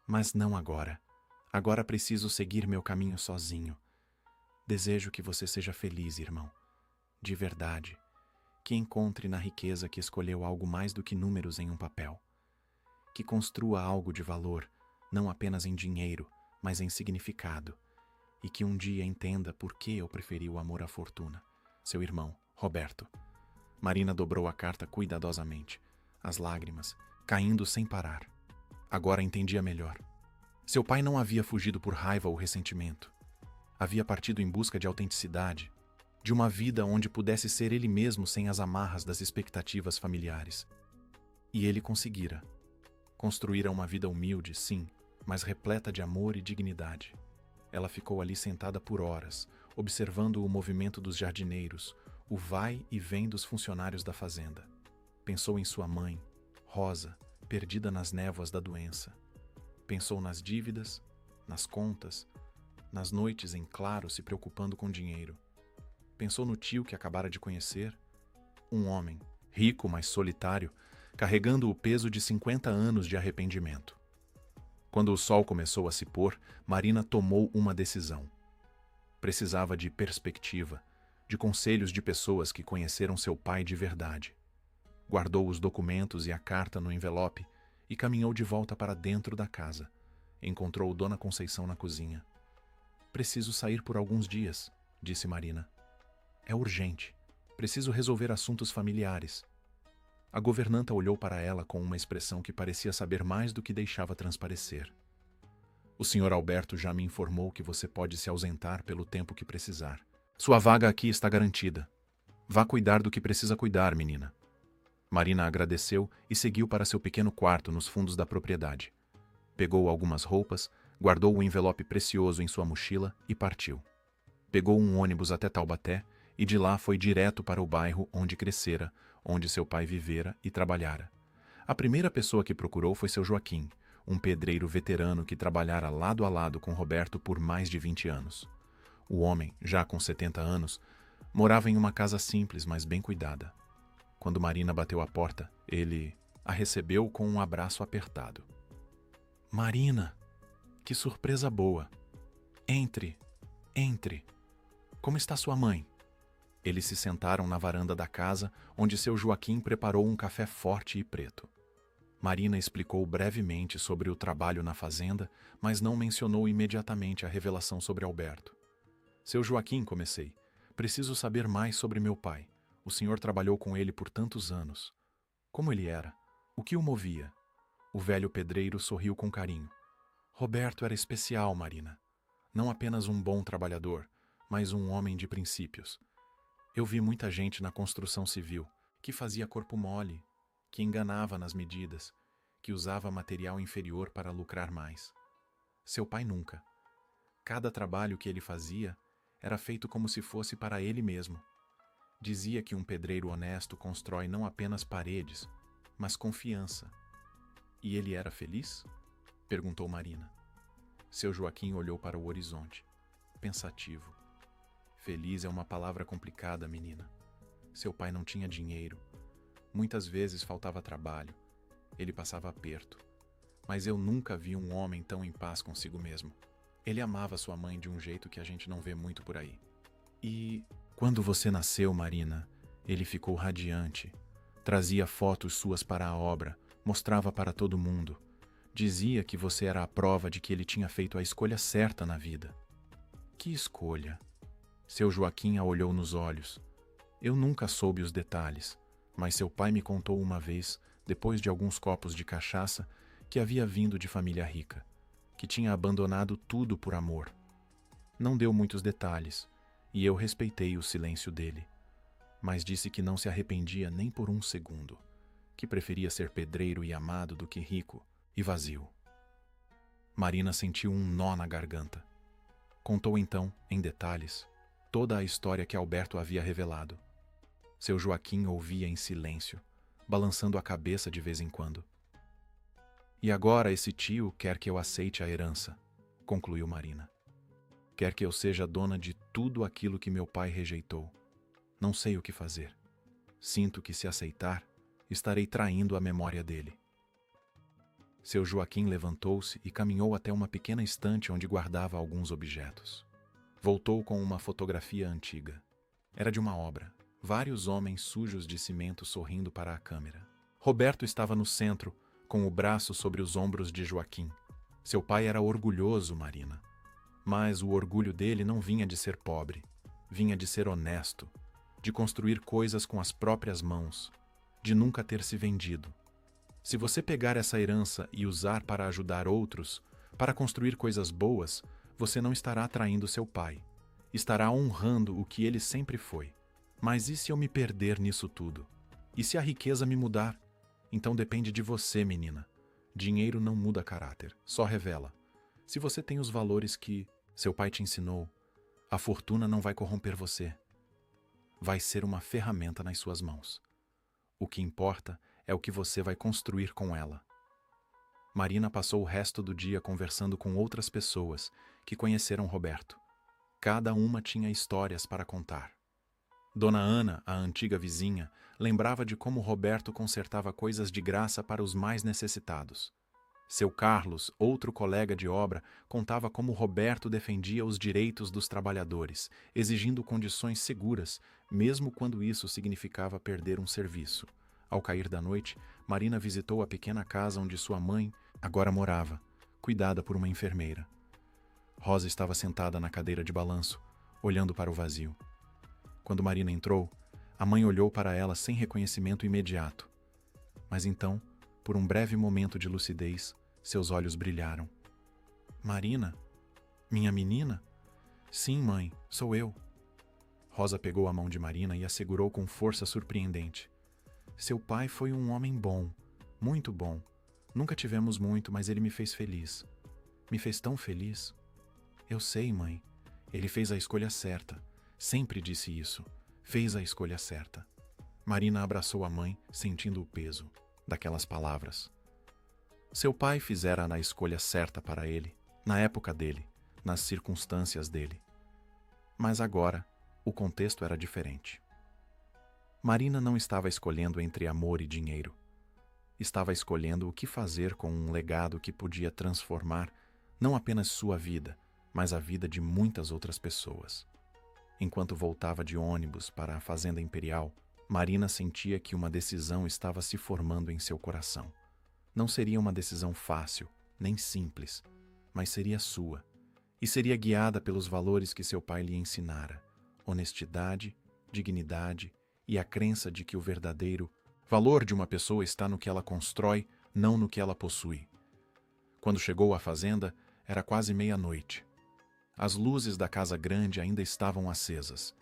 Mas não agora. Agora preciso seguir meu caminho sozinho. Desejo que você seja feliz, irmão. De verdade. Que encontre na riqueza que escolheu algo mais do que números em um papel. Que construa algo de valor, não apenas em dinheiro, mas em significado. E que um dia entenda por que eu preferi o amor à fortuna. Seu irmão, Roberto. Marina dobrou a carta cuidadosamente, as lágrimas caindo sem parar. Agora entendia melhor. Seu pai não havia fugido por raiva ou ressentimento. Havia partido em busca de autenticidade, de uma vida onde pudesse ser ele mesmo sem as amarras das expectativas familiares. E ele conseguira. Construíra uma vida humilde, sim, mas repleta de amor e dignidade. Ela ficou ali sentada por horas, observando o movimento dos jardineiros, o vai e vem dos funcionários da fazenda. Pensou em sua mãe, Rosa, perdida nas névoas da doença. Pensou nas dívidas, nas contas, nas noites em claro se preocupando com dinheiro. Pensou no tio que acabara de conhecer, um homem, rico, mas solitário, carregando o peso de 50 anos de arrependimento. Quando o sol começou a se pôr, Marina tomou uma decisão. Precisava de perspectiva, de conselhos de pessoas que conheceram seu pai de verdade. Guardou os documentos e a carta no envelope e caminhou de volta para dentro da casa. Encontrou Dona Conceição na cozinha. "Preciso sair por alguns dias", disse Marina. "É urgente. Preciso resolver assuntos familiares." A governanta olhou para ela com uma expressão que parecia saber mais do que deixava transparecer. "O senhor Alberto já me informou que você pode se ausentar pelo tempo que precisar. Sua vaga aqui está garantida. Vá cuidar do que precisa cuidar, menina." Marina agradeceu e seguiu para seu pequeno quarto nos fundos da propriedade. Pegou algumas roupas, guardou o envelope precioso em sua mochila e partiu. Pegou um ônibus até Taubaté e de lá foi direto para o bairro onde crescera, onde seu pai vivera e trabalhara. A primeira pessoa que procurou foi seu Joaquim, um pedreiro veterano que trabalhara lado a lado com Roberto por mais de 20 anos. O homem, já com 70 anos, morava em uma casa simples, mas bem cuidada. Quando Marina bateu à porta, ele a recebeu com um abraço apertado. "Marina, que surpresa boa! Entre, entre. Como está sua mãe?" Eles se sentaram na varanda da casa, onde seu Joaquim preparou um café forte e preto. Marina explicou brevemente sobre o trabalho na fazenda, mas não mencionou imediatamente a revelação sobre Alberto. "Seu Joaquim", comecei, "preciso saber mais sobre meu pai. O senhor trabalhou com ele por tantos anos. Como ele era? O que o movia?" O velho pedreiro sorriu com carinho. "Roberto era especial, Marina. Não apenas um bom trabalhador, mas um homem de princípios. Eu vi muita gente na construção civil que fazia corpo mole, que enganava nas medidas, que usava material inferior para lucrar mais. Seu pai nunca. Cada trabalho que ele fazia era feito como se fosse para ele mesmo. Dizia que um pedreiro honesto constrói não apenas paredes, mas confiança." "E ele era feliz?" perguntou Marina. Seu Joaquim olhou para o horizonte, pensativo. "Feliz é uma palavra complicada, menina. Seu pai não tinha dinheiro. Muitas vezes faltava trabalho. Ele passava aperto. Mas eu nunca vi um homem tão em paz consigo mesmo. Ele amava sua mãe de um jeito que a gente não vê muito por aí. E quando você nasceu, Marina, ele ficou radiante. Trazia fotos suas para a obra, mostrava para todo mundo. Dizia que você era a prova de que ele tinha feito a escolha certa na vida." "Que escolha?" Seu Joaquim a olhou nos olhos. "Eu nunca soube os detalhes, mas seu pai me contou uma vez, depois de alguns copos de cachaça, que havia vindo de família rica, que tinha abandonado tudo por amor. Não deu muitos detalhes, e eu respeitei o silêncio dele, mas disse que não se arrependia nem por um segundo, que preferia ser pedreiro e amado do que rico e vazio." Marina sentiu um nó na garganta. Contou então, em detalhes, toda a história que Alberto havia revelado. Seu Joaquim ouvia em silêncio, balançando a cabeça de vez em quando. "E agora esse tio quer que eu aceite a herança", concluiu Marina. "Quer que eu seja dona de tudo aquilo que meu pai rejeitou. Não sei o que fazer. Sinto que, se aceitar, estarei traindo a memória dele." Seu Joaquim levantou-se e caminhou até uma pequena estante onde guardava alguns objetos. Voltou com uma fotografia antiga. Era de uma obra. Vários homens sujos de cimento sorrindo para a câmera. Roberto estava no centro, com o braço sobre os ombros de Joaquim. Seu pai era orgulhoso, Marina. Mas o orgulho dele não vinha de ser pobre. Vinha de ser honesto, de construir coisas com as próprias mãos, de nunca ter se vendido. Se você pegar essa herança e usar para ajudar outros, para construir coisas boas, você não estará traindo seu pai. Estará honrando o que ele sempre foi. Mas e se eu me perder nisso tudo? E se a riqueza me mudar? Então depende de você, menina. Dinheiro não muda caráter, só revela. Se você tem os valores que Seu pai te ensinou: a fortuna não vai corromper você. Vai ser uma ferramenta nas suas mãos. O que importa é o que você vai construir com ela. Marina passou o resto do dia conversando com outras pessoas que conheceram Roberto. Cada uma tinha histórias para contar. Dona Ana, a antiga vizinha, lembrava de como Roberto consertava coisas de graça para os mais necessitados. Seu Carlos, outro colega de obra, contava como Roberto defendia os direitos dos trabalhadores, exigindo condições seguras, mesmo quando isso significava perder um serviço. Ao cair da noite, Marina visitou a pequena casa onde sua mãe agora morava, cuidada por uma enfermeira. Rosa estava sentada na cadeira de balanço, olhando para o vazio. Quando Marina entrou, a mãe olhou para ela sem reconhecimento imediato. Mas então, por um breve momento de lucidez, seus olhos brilharam. Marina? Minha menina? Sim, mãe, sou eu. Rosa pegou a mão de Marina e a segurou com força surpreendente. Seu pai foi um homem bom, muito bom. Nunca tivemos muito, mas ele me fez feliz. Me fez tão feliz. Eu sei, mãe. Ele fez a escolha certa. Sempre disse isso. Fez a escolha certa. Marina abraçou a mãe, sentindo o peso daquelas palavras. Seu pai fizera a escolha certa para ele, na época dele, nas circunstâncias dele. Mas agora, o contexto era diferente. Marina não estava escolhendo entre amor e dinheiro. Estava escolhendo o que fazer com um legado que podia transformar não apenas sua vida, mas a vida de muitas outras pessoas. Enquanto voltava de ônibus para a Fazenda Imperial, Marina sentia que uma decisão estava se formando em seu coração. Não seria uma decisão fácil, nem simples, mas seria sua, e seria guiada pelos valores que seu pai lhe ensinara: honestidade, dignidade e a crença de que o verdadeiro valor de uma pessoa está no que ela constrói, não no que ela possui. Quando chegou à fazenda, era quase meia-noite. As luzes da casa grande ainda estavam acesas.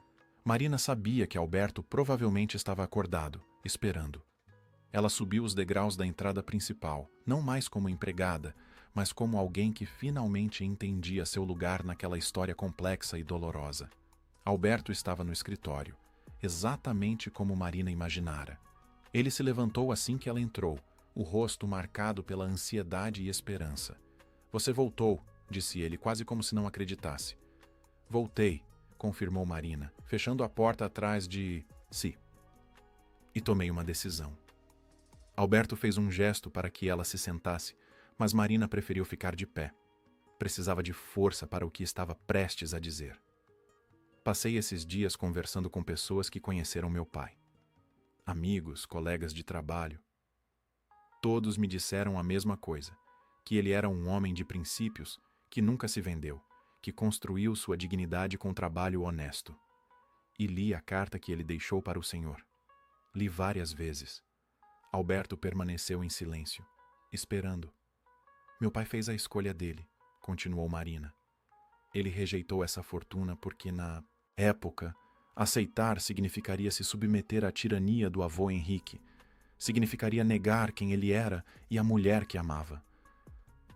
Marina sabia que Alberto provavelmente estava acordado, esperando. Ela subiu os degraus da entrada principal, não mais como empregada, mas como alguém que finalmente entendia seu lugar naquela história complexa e dolorosa. Alberto estava no escritório, exatamente como Marina imaginara. Ele se levantou assim que ela entrou, o rosto marcado pela ansiedade e esperança. Você voltou, disse ele, quase como se não acreditasse. Voltei, confirmou Marina, fechando a porta atrás de si. E tomei uma decisão. Alberto fez um gesto para que ela se sentasse, mas Marina preferiu ficar de pé. Precisava de força para o que estava prestes a dizer. Passei esses dias conversando com pessoas que conheceram meu pai. Amigos, colegas de trabalho. Todos me disseram a mesma coisa, que ele era um homem de princípios, que nunca se vendeu, que construiu sua dignidade com trabalho honesto. E li a carta que ele deixou para o Senhor. Li várias vezes. Alberto permaneceu em silêncio, esperando. Meu pai fez a escolha dele, continuou Marina. Ele rejeitou essa fortuna porque, na época, aceitar significaria se submeter à tirania do avô Henrique, significaria negar quem ele era e a mulher que amava.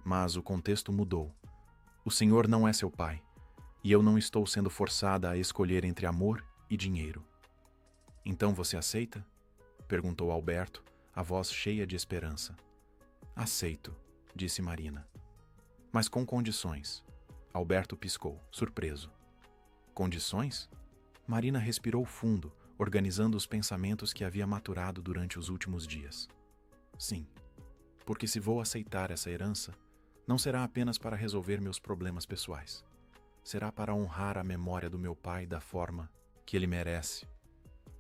Mas o contexto mudou. O Senhor não é seu pai, e eu não estou sendo forçada a escolher entre amor e dinheiro. Então você aceita? Perguntou Alberto, a voz cheia de esperança. Aceito, disse Marina. Mas com condições. Alberto piscou, surpreso. Condições? Marina respirou fundo, organizando os pensamentos que havia maturado durante os últimos dias. Sim, porque se vou aceitar essa herança, não será apenas para resolver meus problemas pessoais. Será para honrar a memória do meu pai da forma que ele merece.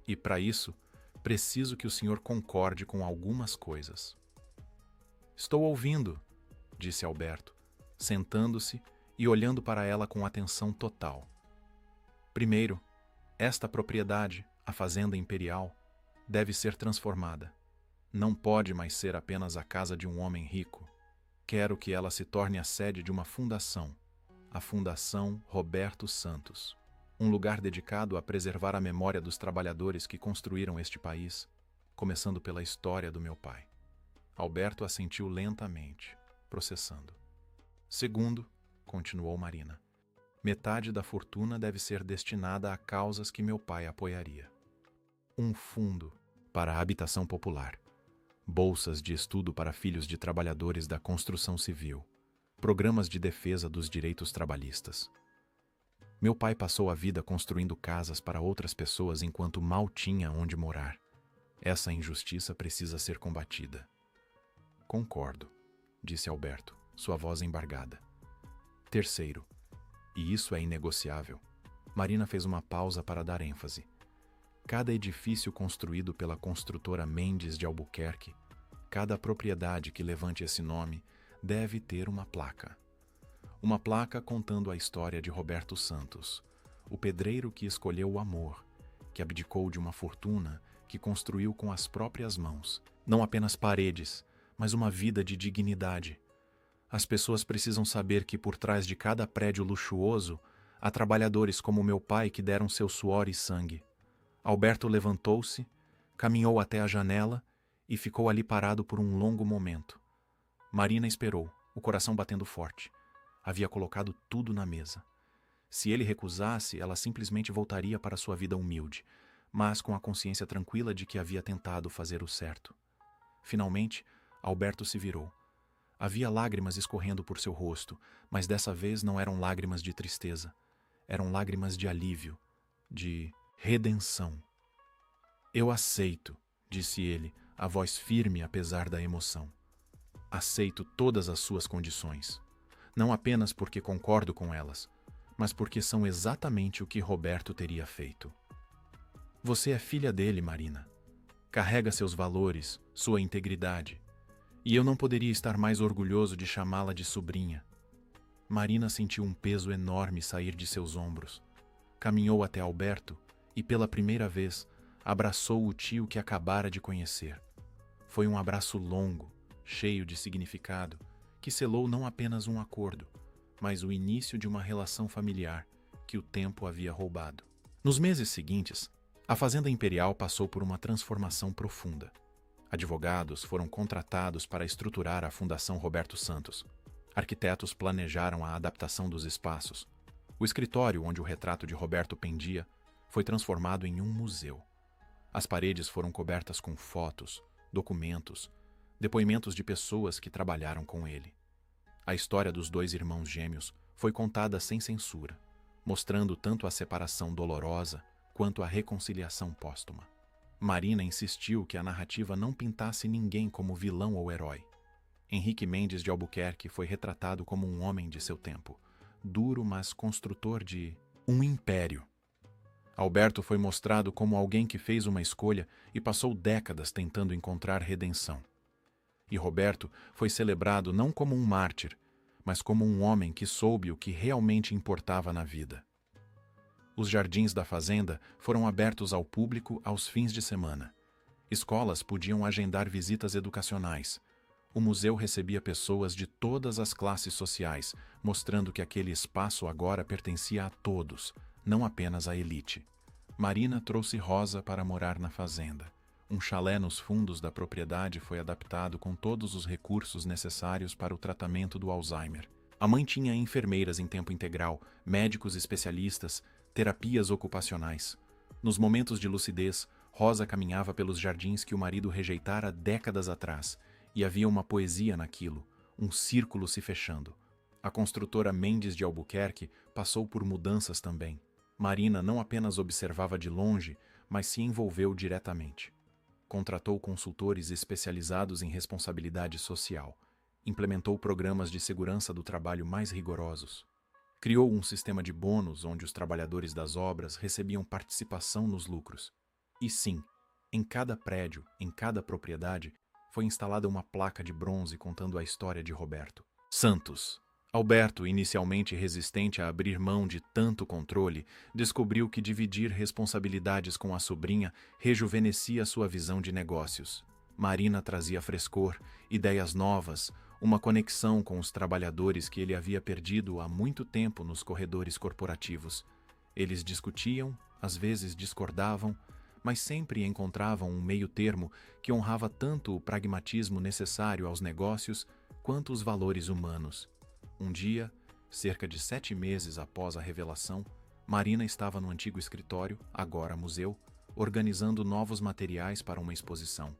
E para isso, preciso que o senhor concorde com algumas coisas. Estou ouvindo, disse Alberto, sentando-se e olhando para ela com atenção total. Primeiro, esta propriedade, a Fazenda Imperial, deve ser transformada. Não pode mais ser apenas a casa de um homem rico. Quero que ela se torne a sede de uma fundação, a Fundação Roberto Santos. Um lugar dedicado a preservar a memória dos trabalhadores que construíram este país, começando pela história do meu pai. Alberto assentiu lentamente, processando. Segundo, continuou Marina, Metade da fortuna deve ser destinada a causas que meu pai apoiaria. Um fundo para a habitação popular. Bolsas de estudo para filhos de trabalhadores da construção civil. Programas de defesa dos direitos trabalhistas. Meu pai passou a vida construindo casas para outras pessoas enquanto mal tinha onde morar. Essa injustiça precisa ser combatida. Concordo, disse Alberto, sua voz embargada. Terceiro, e isso é inegociável. Marina fez uma pausa para dar ênfase. Cada edifício construído pela construtora Mendes de Albuquerque, cada propriedade que levante esse nome, deve ter uma placa. Uma placa contando a história de Roberto Santos, o pedreiro que escolheu o amor, que abdicou de uma fortuna, que construiu com as próprias mãos, não apenas paredes, mas uma vida de dignidade. As pessoas precisam saber que por trás de cada prédio luxuoso, há trabalhadores como meu pai que deram seu suor e sangue. Alberto levantou-se, caminhou até a janela e ficou ali parado por um longo momento. Marina esperou, o coração batendo forte. Havia colocado tudo na mesa. Se ele recusasse, ela simplesmente voltaria para sua vida humilde, mas com a consciência tranquila de que havia tentado fazer o certo. Finalmente, Alberto se virou. Havia lágrimas escorrendo por seu rosto, mas dessa vez não eram lágrimas de tristeza. Eram lágrimas de alívio, de redenção. Eu aceito, disse ele, a voz firme apesar da emoção. Aceito todas as suas condições. Não apenas porque concordo com elas, mas porque são exatamente o que Roberto teria feito. Você é filha dele, Marina. Carrega seus valores, sua integridade. E eu não poderia estar mais orgulhoso de chamá-la de sobrinha. Marina sentiu um peso enorme sair de seus ombros. Caminhou até Alberto e, pela primeira vez, abraçou o tio que acabara de conhecer. Foi um abraço longo, cheio de significado, que selou não apenas um acordo, mas o início de uma relação familiar que o tempo havia roubado. Nos meses seguintes, a Fazenda Imperial passou por uma transformação profunda. Advogados foram contratados para estruturar a Fundação Roberto Santos. Arquitetos planejaram a adaptação dos espaços. O escritório onde o retrato de Roberto pendia foi transformado em um museu. As paredes foram cobertas com fotos, documentos, depoimentos de pessoas que trabalharam com ele. A história dos dois irmãos gêmeos foi contada sem censura, mostrando tanto a separação dolorosa quanto a reconciliação póstuma. Marina insistiu que a narrativa não pintasse ninguém como vilão ou herói. Henrique Mendes de Albuquerque foi retratado como um homem de seu tempo, duro mas construtor de um império. Alberto foi mostrado como alguém que fez uma escolha e passou décadas tentando encontrar redenção. E Roberto foi celebrado não como um mártir, mas como um homem que soube o que realmente importava na vida. Os jardins da fazenda foram abertos ao público aos fins de semana. Escolas podiam agendar visitas educacionais. O museu recebia pessoas de todas as classes sociais, mostrando que aquele espaço agora pertencia a todos, não apenas à elite. Marina trouxe Rosa para morar na fazenda. Um chalé nos fundos da propriedade foi adaptado com todos os recursos necessários para o tratamento do Alzheimer. A mãe tinha enfermeiras em tempo integral, médicos especialistas, terapias ocupacionais. Nos momentos de lucidez, Rosa caminhava pelos jardins que o marido rejeitara décadas atrás, e havia uma poesia naquilo, um círculo se fechando. A construtora Mendes de Albuquerque passou por mudanças também. Marina não apenas observava de longe, mas se envolveu diretamente. Contratou consultores especializados em responsabilidade social. Implementou programas de segurança do trabalho mais rigorosos. Criou um sistema de bônus onde os trabalhadores das obras recebiam participação nos lucros. E sim, em cada prédio, em cada propriedade, foi instalada uma placa de bronze contando a história de Roberto Santos. Alberto, inicialmente resistente a abrir mão de tanto controle, descobriu que dividir responsabilidades com a sobrinha rejuvenescia sua visão de negócios. Marina trazia frescor, ideias novas, uma conexão com os trabalhadores que ele havia perdido há muito tempo nos corredores corporativos. Eles discutiam, às vezes discordavam, mas sempre encontravam um meio-termo que honrava tanto o pragmatismo necessário aos negócios quanto os valores humanos. Um dia, Cerca de 7 meses após a revelação, Marina estava no antigo escritório, agora museu, organizando novos materiais para uma exposição.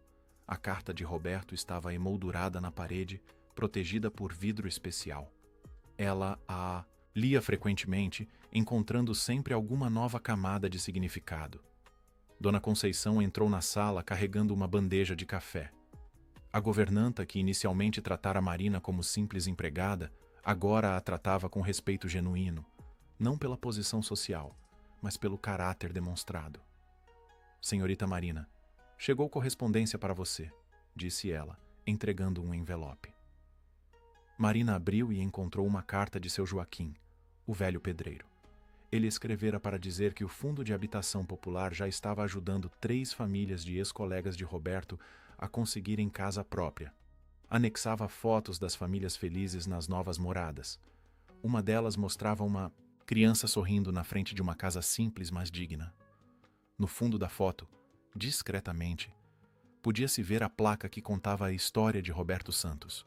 A carta de Roberto estava emoldurada na parede, protegida por vidro especial. Ela a lia frequentemente, encontrando sempre alguma nova camada de significado. Dona Conceição entrou na sala carregando uma bandeja de café. A governanta, que inicialmente tratara Marina como simples empregada, agora a tratava com respeito genuíno, não pela posição social, mas pelo caráter demonstrado. Senhorita Marina, chegou correspondência para você, disse ela, entregando um envelope. Marina abriu e encontrou uma carta de seu Joaquim, o velho pedreiro. Ele escrevera para dizer que o Fundo de Habitação Popular já estava ajudando 3 famílias de ex-colegas de Roberto a conseguirem casa própria. Anexava fotos das famílias felizes nas novas moradas. Uma delas mostrava uma criança sorrindo na frente de uma casa simples, mas digna. No fundo da foto, discretamente, podia-se ver a placa que contava a história de Roberto Santos.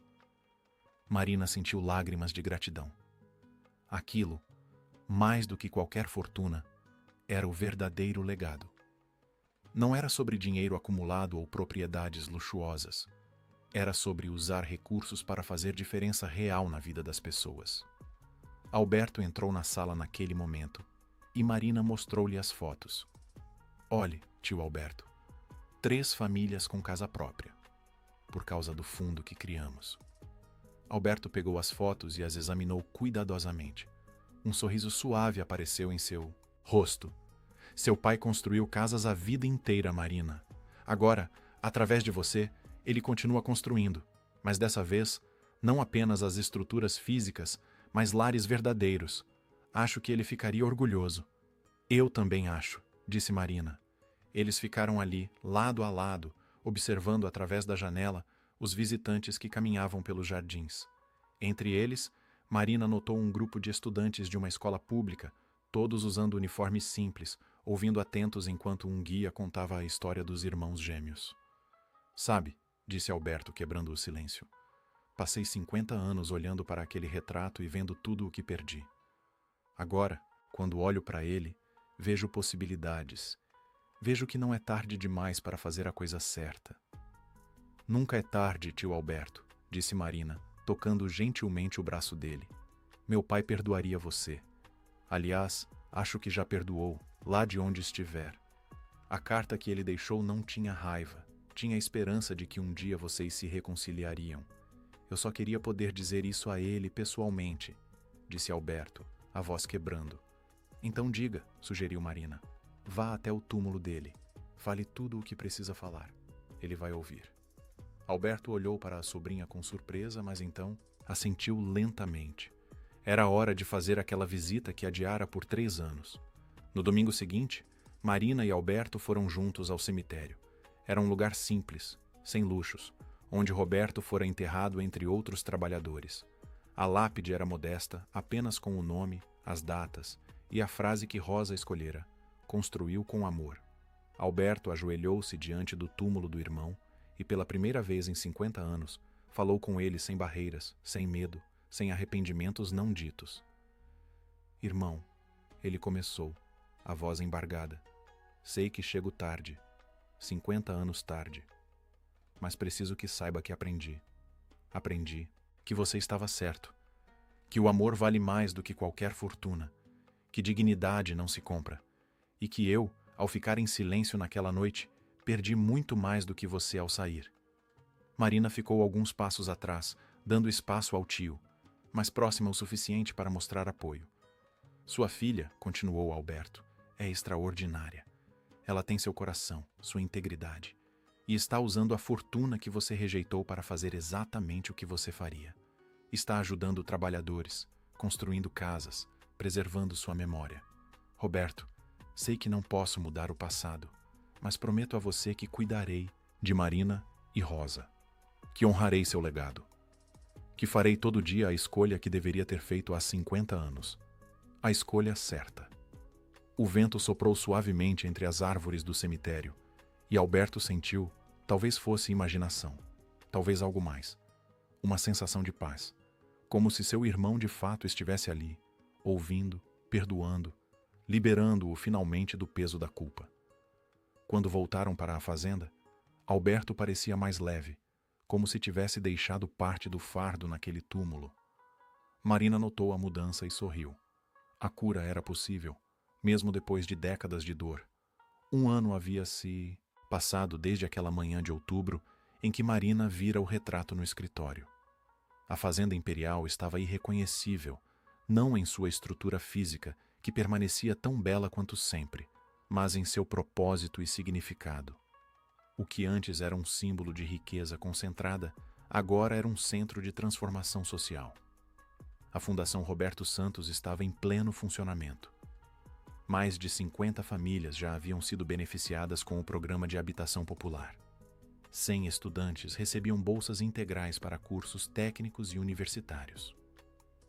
Marina sentiu lágrimas de gratidão. Aquilo, mais do que qualquer fortuna, era o verdadeiro legado. Não era sobre dinheiro acumulado ou propriedades luxuosas. Era sobre usar recursos para fazer diferença real na vida das pessoas. Alberto entrou na sala naquele momento e Marina mostrou-lhe as fotos. Olhe, tio Alberto, 3 famílias com casa própria, por causa do fundo que criamos. Alberto pegou as fotos e as examinou cuidadosamente. Um sorriso suave apareceu em seu rosto. Seu pai construiu casas a vida inteira, Marina. Agora, através de você, ele continua construindo, mas dessa vez, não apenas as estruturas físicas, mas lares verdadeiros. Acho que ele ficaria orgulhoso. Eu também acho, disse Marina. Eles ficaram ali, lado a lado, observando através da janela os visitantes que caminhavam pelos jardins. Entre eles, Marina notou um grupo de estudantes de uma escola pública, todos usando uniformes simples, ouvindo atentos enquanto um guia contava a história dos irmãos gêmeos. Sabe, disse Alberto, quebrando o silêncio, passei 50 anos olhando para aquele retrato e vendo tudo o que perdi. Agora, quando olho para ele, vejo possibilidades. Vejo que não é tarde demais para fazer a coisa certa. Nunca é tarde, tio Alberto, disse Marina, tocando gentilmente o braço dele. Meu pai perdoaria você. Aliás, acho que já perdoou, lá de onde estiver. A carta que ele deixou não tinha raiva, tinha esperança de que um dia vocês se reconciliariam. Eu só queria poder dizer isso a ele pessoalmente, disse Alberto, a voz quebrando. Então diga, sugeriu Marina. Vá até o túmulo dele. Fale tudo o que precisa falar. Ele vai ouvir. Alberto olhou para a sobrinha com surpresa, mas então assentiu lentamente. Era hora de fazer aquela visita que adiara por 3 anos. No domingo seguinte, Marina e Alberto foram juntos ao cemitério. Era um lugar simples, sem luxos, onde Roberto fora enterrado entre outros trabalhadores. A lápide era modesta, apenas com o nome, as datas e a frase que Rosa escolhera: construiu com amor. Alberto ajoelhou-se diante do túmulo do irmão e, pela primeira vez em 50 anos, falou com ele sem barreiras, sem medo, sem arrependimentos não ditos. Irmão, ele começou, a voz embargada. Sei que chego tarde, 50 anos tarde, mas preciso que saiba que aprendi. Aprendi que você estava certo, que o amor vale mais do que qualquer fortuna, que dignidade não se compra, e que eu, ao ficar em silêncio naquela noite, perdi muito mais do que você ao sair. Marina ficou alguns passos atrás, dando espaço ao tio, mas próxima o suficiente para mostrar apoio. Sua filha, continuou Alberto, é extraordinária. Ela tem seu coração, sua integridade, e está usando a fortuna que você rejeitou para fazer exatamente o que você faria. Está ajudando trabalhadores, construindo casas, preservando sua memória. Roberto, sei que não posso mudar o passado, mas prometo a você que cuidarei de Marina e Rosa, que honrarei seu legado, que farei todo dia a escolha que deveria ter feito há 50 anos, a escolha certa. O vento soprou suavemente entre as árvores do cemitério, e Alberto sentiu, talvez fosse imaginação, talvez algo mais, uma sensação de paz, como se seu irmão de fato estivesse ali, ouvindo, perdoando, liberando-o finalmente do peso da culpa. Quando voltaram para a fazenda, Alberto parecia mais leve, como se tivesse deixado parte do fardo naquele túmulo. Marina notou a mudança e sorriu. A cura era possível, mesmo depois de décadas de dor. 1 ano havia se passado desde aquela manhã de outubro em que Marina vira o retrato no escritório. A fazenda imperial estava irreconhecível, não em sua estrutura física, que permanecia tão bela quanto sempre, mas em seu propósito e significado. O que antes era um símbolo de riqueza concentrada, agora era um centro de transformação social. A Fundação Roberto Santos estava em pleno funcionamento. Mais de 50 famílias já haviam sido beneficiadas com o programa de habitação popular. 100 estudantes recebiam bolsas integrais para cursos técnicos e universitários.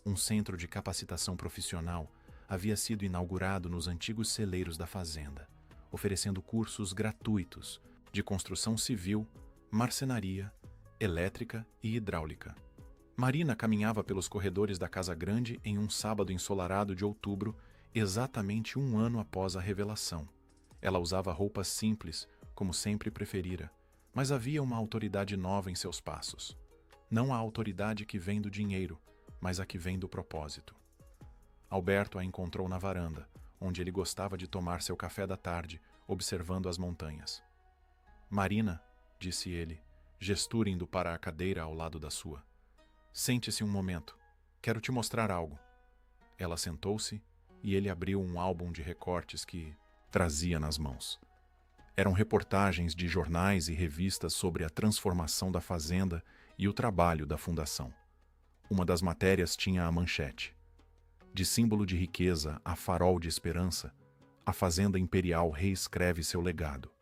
Um centro de capacitação profissional havia sido inaugurado nos antigos celeiros da fazenda, oferecendo cursos gratuitos de construção civil, marcenaria, elétrica e hidráulica. Marina caminhava pelos corredores da Casa Grande em um sábado ensolarado de outubro, exatamente 1 ano após a revelação. Ela usava roupas simples, como sempre preferira, mas havia uma autoridade nova em seus passos. Não a autoridade que vem do dinheiro, mas a que vem do propósito. Alberto a encontrou na varanda, onde ele gostava de tomar seu café da tarde, observando as montanhas. Marina, disse ele, gesturando para a cadeira ao lado da sua. Sente-se um momento. Quero te mostrar algo. Ela sentou-se e ele abriu um álbum de recortes que trazia nas mãos. Eram reportagens de jornais e revistas sobre a transformação da fazenda e o trabalho da fundação. Uma das matérias tinha a manchete: de símbolo de riqueza a farol de esperança, a fazenda imperial reescreve seu legado.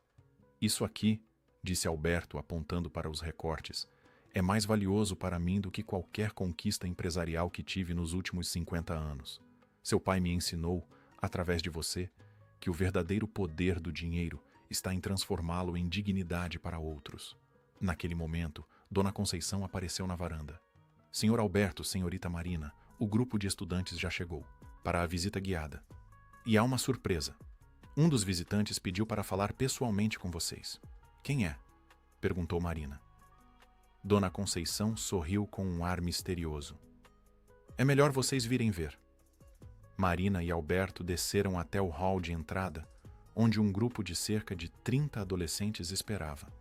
Isso aqui, disse Alberto apontando para os recortes, é mais valioso para mim do que qualquer conquista empresarial que tive nos últimos 50 anos. Seu pai me ensinou, através de você, que o verdadeiro poder do dinheiro está em transformá-lo em dignidade para outros. Naquele momento, Dona Conceição apareceu na varanda. Senhor Alberto, senhorita Marina, o grupo de estudantes já chegou, para a visita guiada. E há uma surpresa. Um dos visitantes pediu para falar pessoalmente com vocês. Quem é? Perguntou Marina. Dona Conceição sorriu com um ar misterioso. É melhor vocês virem ver. Marina e Alberto desceram até o hall de entrada, onde um grupo de cerca de 30 adolescentes esperava.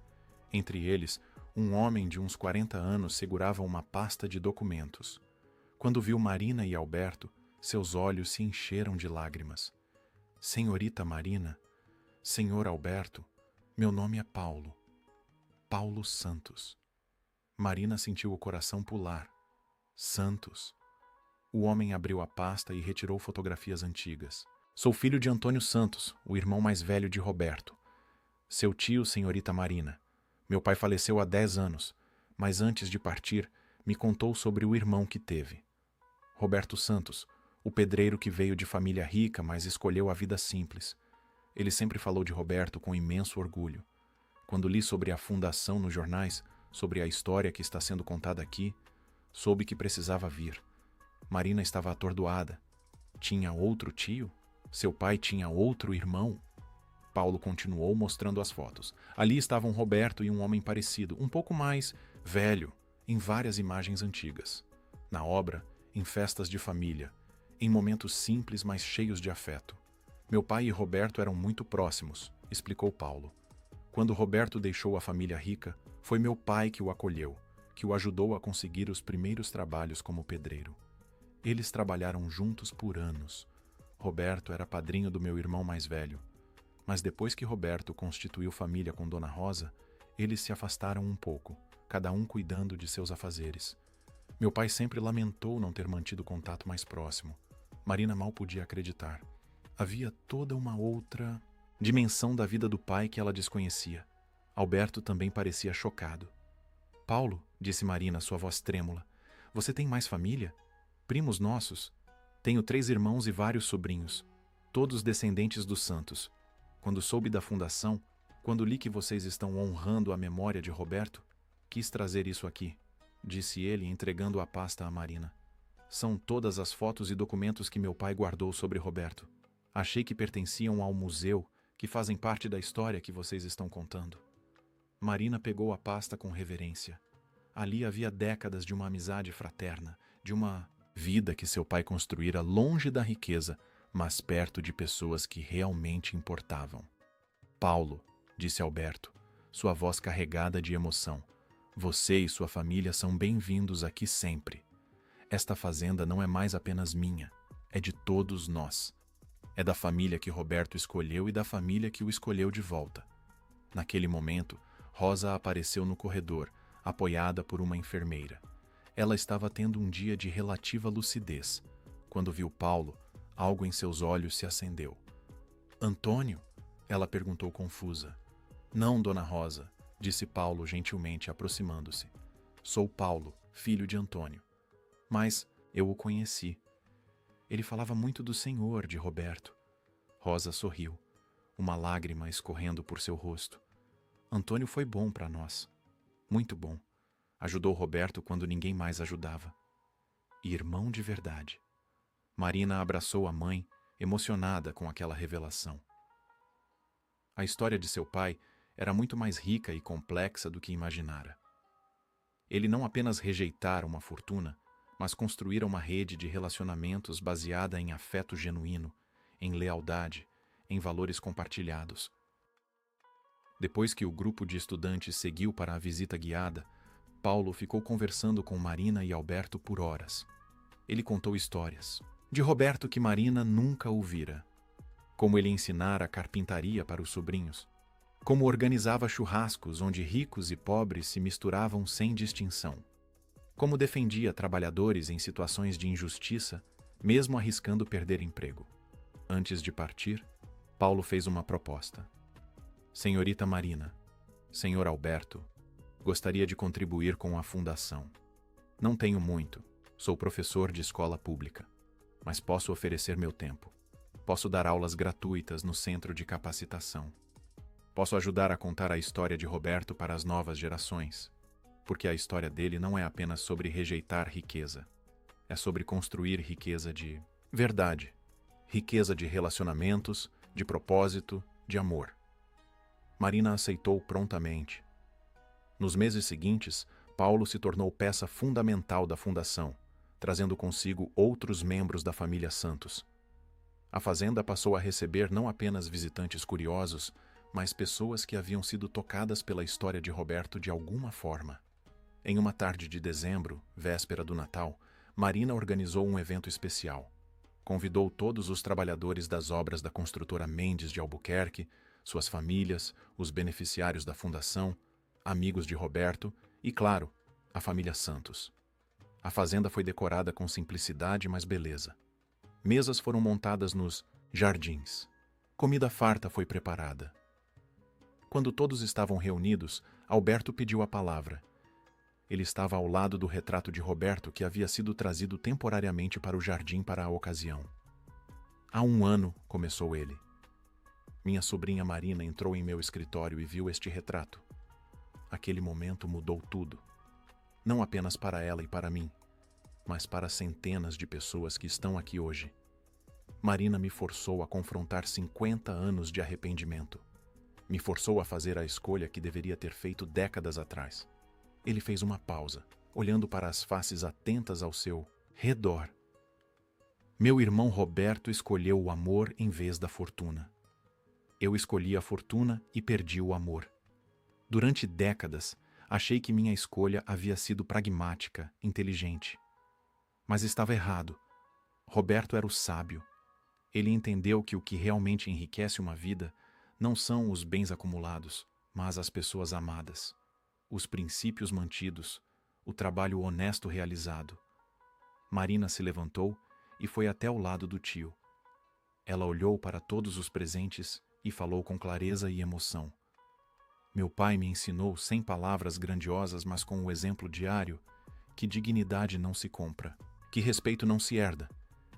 Entre eles, um homem de uns 40 anos segurava uma pasta de documentos. Quando viu Marina e Alberto, seus olhos se encheram de lágrimas. Senhorita Marina, senhor Alberto, meu nome é Paulo. Paulo Santos. Marina sentiu o coração pular. Santos. O homem abriu a pasta e retirou fotografias antigas. Sou filho de Antônio Santos, o irmão mais velho de Roberto. Seu tio, senhorita Marina. Meu pai faleceu há 10 anos, mas antes de partir, me contou sobre o irmão que teve. Roberto Santos, o pedreiro que veio de família rica, mas escolheu a vida simples. Ele sempre falou de Roberto com imenso orgulho. Quando li sobre a fundação nos jornais, sobre a história que está sendo contada aqui, soube que precisava vir. Marina estava atordoada. Tinha outro tio? Seu pai tinha outro irmão? Paulo continuou mostrando as fotos. Ali estavam Roberto e um homem parecido, um pouco mais velho, em várias imagens antigas. Na obra, em festas de família, em momentos simples, mas cheios de afeto. Meu pai e Roberto eram muito próximos, explicou Paulo. Quando Roberto deixou a família rica, foi meu pai que o acolheu, que o ajudou a conseguir os primeiros trabalhos como pedreiro. Eles trabalharam juntos por anos. Roberto era padrinho do meu irmão mais velho. Mas depois que Roberto constituiu família com Dona Rosa, eles se afastaram um pouco, cada um cuidando de seus afazeres. Meu pai sempre lamentou não ter mantido contato mais próximo. Marina mal podia acreditar. Havia toda uma outra dimensão da vida do pai que ela desconhecia. Alberto também parecia chocado. Paulo, disse Marina, sua voz trêmula, você tem mais família? Primos nossos? Tenho 3 irmãos e vários sobrinhos, todos descendentes dos Santos. Quando soube da fundação, quando li que vocês estão honrando a memória de Roberto, quis trazer isso aqui, disse ele, entregando a pasta a Marina. São todas as fotos e documentos que meu pai guardou sobre Roberto. Achei que pertenciam ao museu, que fazem parte da história que vocês estão contando. Marina pegou a pasta com reverência. Ali havia décadas de uma amizade fraterna, de uma vida que seu pai construíra longe da riqueza, mas perto de pessoas que realmente importavam. Paulo, disse Alberto, sua voz carregada de emoção, você e sua família são bem-vindos aqui sempre. Esta fazenda não é mais apenas minha, é de todos nós. É da família que Roberto escolheu e da família que o escolheu de volta. Naquele momento, Rosa apareceu no corredor, apoiada por uma enfermeira. Ela estava tendo um dia de relativa lucidez. Quando viu Paulo, algo em seus olhos se acendeu. Antônio? Ela perguntou confusa. Não, dona Rosa, disse Paulo gentilmente aproximando-se. Sou Paulo, filho de Antônio. Mas eu o conheci. Ele falava muito do senhor, de Roberto. Rosa sorriu, uma lágrima escorrendo por seu rosto. Antônio foi bom para nós. Muito bom. Ajudou Roberto quando ninguém mais ajudava. E irmão de verdade. Marina abraçou a mãe, emocionada com aquela revelação. A história de seu pai era muito mais rica e complexa do que imaginara. Ele não apenas rejeitara uma fortuna, mas construíra uma rede de relacionamentos baseada em afeto genuíno, em lealdade, em valores compartilhados. Depois que o grupo de estudantes seguiu para a visita guiada, Paulo ficou conversando com Marina e Alberto por horas. Ele contou histórias, de Roberto que Marina nunca ouvira. Como ele ensinara carpintaria para os sobrinhos. Como organizava churrascos onde ricos e pobres se misturavam sem distinção. Como defendia trabalhadores em situações de injustiça, mesmo arriscando perder emprego. Antes de partir, Paulo fez uma proposta. Senhorita Marina, senhor Alberto, gostaria de contribuir com a fundação. Não tenho muito, sou professor de escola pública, mas posso oferecer meu tempo. Posso dar aulas gratuitas no centro de capacitação. Posso ajudar a contar a história de Roberto para as novas gerações, porque a história dele não é apenas sobre rejeitar riqueza. É sobre construir riqueza de verdade, riqueza de relacionamentos, de propósito, de amor. Marina aceitou prontamente. Nos meses seguintes, Paulo se tornou peça fundamental da fundação, trazendo consigo outros membros da família Santos. A fazenda passou a receber não apenas visitantes curiosos, mas pessoas que haviam sido tocadas pela história de Roberto de alguma forma. Em uma tarde de dezembro, véspera do Natal, Marina organizou um evento especial. Convidou todos os trabalhadores das obras da construtora Mendes de Albuquerque, suas famílias, os beneficiários da fundação, amigos de Roberto e, claro, a família Santos. A fazenda foi decorada com simplicidade, mas beleza. Mesas foram montadas nos jardins. Comida farta foi preparada. Quando todos estavam reunidos, Alberto pediu a palavra. Ele estava ao lado do retrato de Roberto que havia sido trazido temporariamente para o jardim para a ocasião. Há 1 ano, começou ele. Minha sobrinha Marina entrou em meu escritório e viu este retrato. Aquele momento mudou tudo. Não apenas para ela e para mim, mas para centenas de pessoas que estão aqui hoje. Marina me forçou a confrontar 50 anos de arrependimento. Me forçou a fazer a escolha que deveria ter feito décadas atrás. Ele fez uma pausa, olhando para as faces atentas ao seu redor. Meu irmão Roberto escolheu o amor em vez da fortuna. Eu escolhi a fortuna e perdi o amor. Durante décadas, achei que minha escolha havia sido pragmática, inteligente. Mas estava errado. Roberto era o sábio. Ele entendeu que o que realmente enriquece uma vida não são os bens acumulados, mas as pessoas amadas, os princípios mantidos, o trabalho honesto realizado. Marina se levantou e foi até o lado do tio. Ela olhou para todos os presentes e falou com clareza e emoção. Meu pai me ensinou sem palavras grandiosas, mas com o exemplo diário, que dignidade não se compra, que respeito não se herda,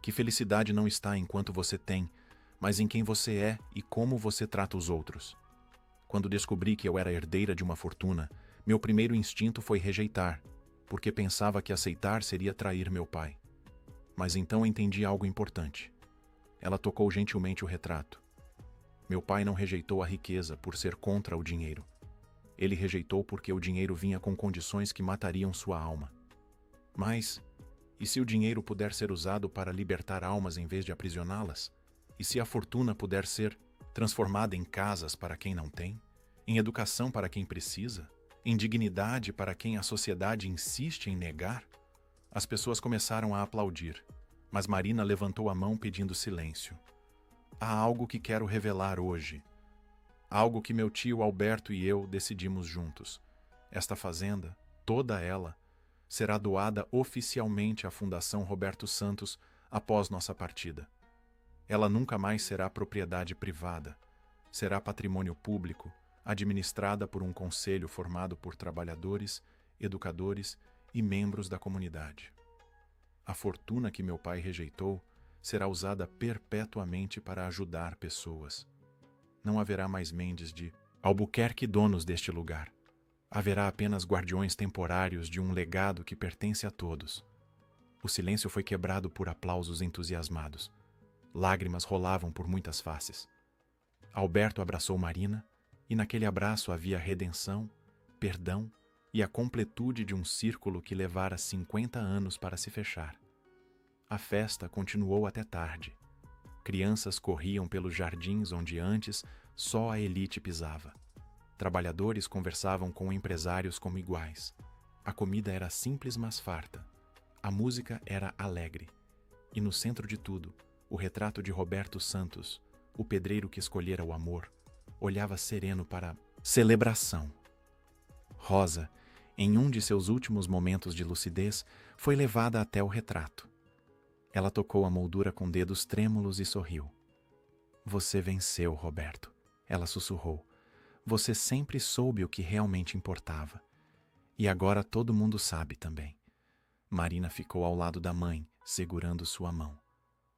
que felicidade não está em quanto você tem, mas em quem você é e como você trata os outros. Quando descobri que eu era herdeira de uma fortuna, meu primeiro instinto foi rejeitar, porque pensava que aceitar seria trair meu pai. Mas então entendi algo importante. Ela tocou gentilmente o retrato. Meu pai não rejeitou a riqueza por ser contra o dinheiro. Ele rejeitou porque o dinheiro vinha com condições que matariam sua alma. Mas, e se o dinheiro puder ser usado para libertar almas em vez de aprisioná-las? E se a fortuna puder ser transformada em casas para quem não tem? Em educação para quem precisa? Em dignidade para quem a sociedade insiste em negar? As pessoas começaram a aplaudir, mas Marina levantou a mão pedindo silêncio. Há algo que quero revelar hoje. Algo que meu tio Alberto e eu decidimos juntos. Esta fazenda, toda ela, será doada oficialmente à Fundação Roberto Santos após nossa partida. Ela nunca mais será propriedade privada. Será patrimônio público, administrada por um conselho formado por trabalhadores, educadores e membros da comunidade. A fortuna que meu pai rejeitou será usada perpetuamente para ajudar pessoas. Não haverá mais Mendes de Albuquerque donos deste lugar. Haverá apenas guardiões temporários de um legado que pertence a todos. O silêncio foi quebrado por aplausos entusiasmados. Lágrimas rolavam por muitas faces. Alberto abraçou Marina, e naquele abraço havia redenção, perdão e a completude de um círculo que levara 50 anos para se fechar. A festa continuou até tarde. Crianças corriam pelos jardins onde antes só a elite pisava. Trabalhadores conversavam com empresários como iguais. A comida era simples, mas farta. A música era alegre. E no centro de tudo, o retrato de Roberto Santos, o pedreiro que escolhera o amor, olhava sereno para a celebração. Rosa, em um de seus últimos momentos de lucidez, foi levada até o retrato. Ela tocou a moldura com dedos trêmulos e sorriu. Você venceu, Roberto, ela sussurrou. Você sempre soube o que realmente importava. E agora todo mundo sabe também. Marina ficou ao lado da mãe, segurando sua mão.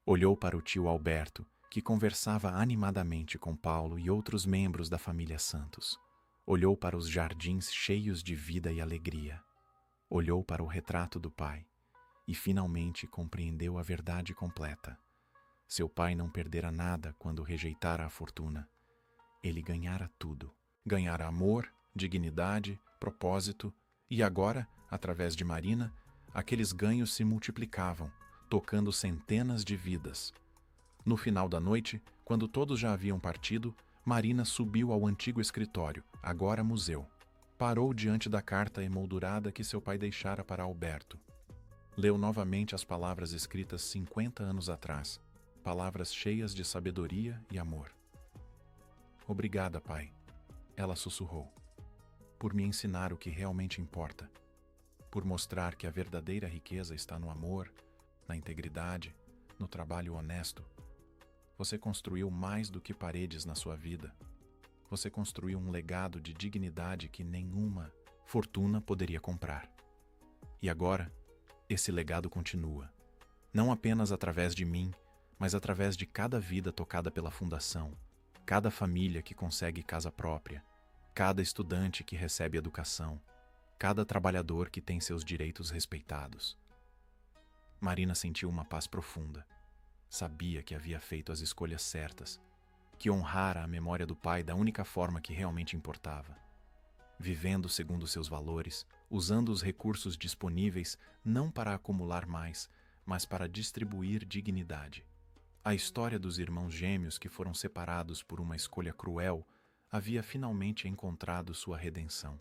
Olhou para o tio Alberto, que conversava animadamente com Paulo e outros membros da família Santos. Olhou para os jardins cheios de vida e alegria. Olhou para o retrato do pai. E finalmente compreendeu a verdade completa. Seu pai não perdera nada quando rejeitara a fortuna. Ele ganhara tudo. Ganhara amor, dignidade, propósito, e agora, através de Marina, aqueles ganhos se multiplicavam, tocando centenas de vidas. No final da noite, quando todos já haviam partido, Marina subiu ao antigo escritório, agora museu. Parou diante da carta emoldurada que seu pai deixara para Alberto. Leu novamente as palavras escritas 50 anos atrás, palavras cheias de sabedoria e amor. Obrigada, pai, ela sussurrou, por me ensinar o que realmente importa, por mostrar que a verdadeira riqueza está no amor, na integridade, no trabalho honesto. Você construiu mais do que paredes na sua vida. Você construiu um legado de dignidade que nenhuma fortuna poderia comprar. E agora, esse legado continua, não apenas através de mim, mas através de cada vida tocada pela Fundação, cada família que consegue casa própria, cada estudante que recebe educação, cada trabalhador que tem seus direitos respeitados. Marina sentiu uma paz profunda. Sabia que havia feito as escolhas certas, que honrara a memória do pai da única forma que realmente importava. Vivendo segundo seus valores, usando os recursos disponíveis não para acumular mais, mas para distribuir dignidade. A história dos irmãos gêmeos que foram separados por uma escolha cruel havia finalmente encontrado sua redenção.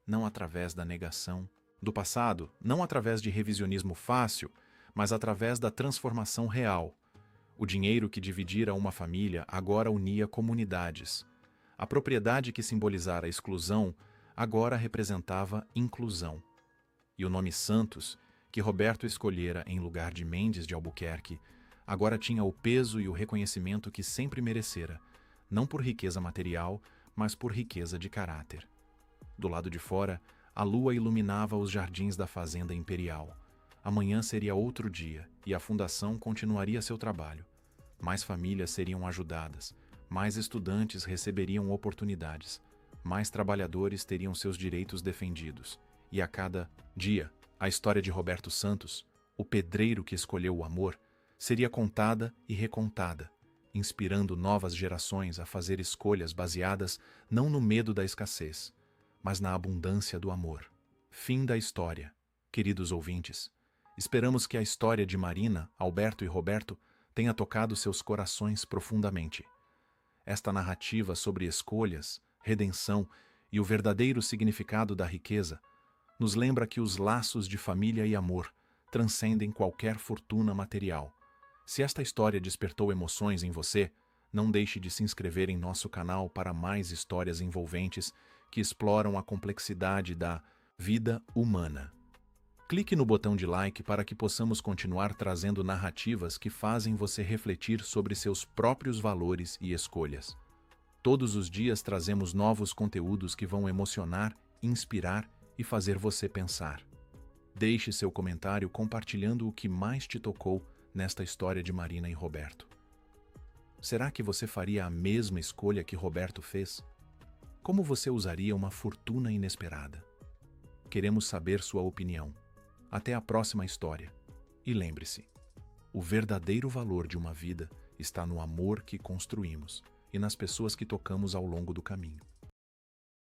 Não através da negação do passado, não através de revisionismo fácil, mas através da transformação real. O dinheiro que dividira uma família agora unia comunidades. A propriedade que simbolizara a exclusão agora representava inclusão. E o nome Santos, que Roberto escolhera em lugar de Mendes de Albuquerque, agora tinha o peso e o reconhecimento que sempre merecera, não por riqueza material, mas por riqueza de caráter. Do lado de fora, a lua iluminava os jardins da fazenda imperial. Amanhã seria outro dia e a fundação continuaria seu trabalho. Mais famílias seriam ajudadas, mais estudantes receberiam oportunidades, mais trabalhadores teriam seus direitos defendidos. E a cada dia, a história de Roberto Santos, o pedreiro que escolheu o amor, seria contada e recontada, inspirando novas gerações a fazer escolhas baseadas não no medo da escassez, mas na abundância do amor. Fim da história. Queridos ouvintes, esperamos que a história de Marina, Alberto e Roberto tenha tocado seus corações profundamente. Esta narrativa sobre escolhas, redenção e o verdadeiro significado da riqueza nos lembra que os laços de família e amor transcendem qualquer fortuna material. Se esta história despertou emoções em você, não deixe de se inscrever em nosso canal para mais histórias envolventes que exploram a complexidade da vida humana. Clique no botão de like para que possamos continuar trazendo narrativas que fazem você refletir sobre seus próprios valores e escolhas. Todos os dias trazemos novos conteúdos que vão emocionar, inspirar e fazer você pensar. Deixe seu comentário compartilhando o que mais te tocou nesta história de Marina e Roberto. Será que você faria a mesma escolha que Roberto fez? Como você usaria uma fortuna inesperada? Queremos saber sua opinião. Até a próxima história. E lembre-se, o verdadeiro valor de uma vida está no amor que construímos e nas pessoas que tocamos ao longo do caminho.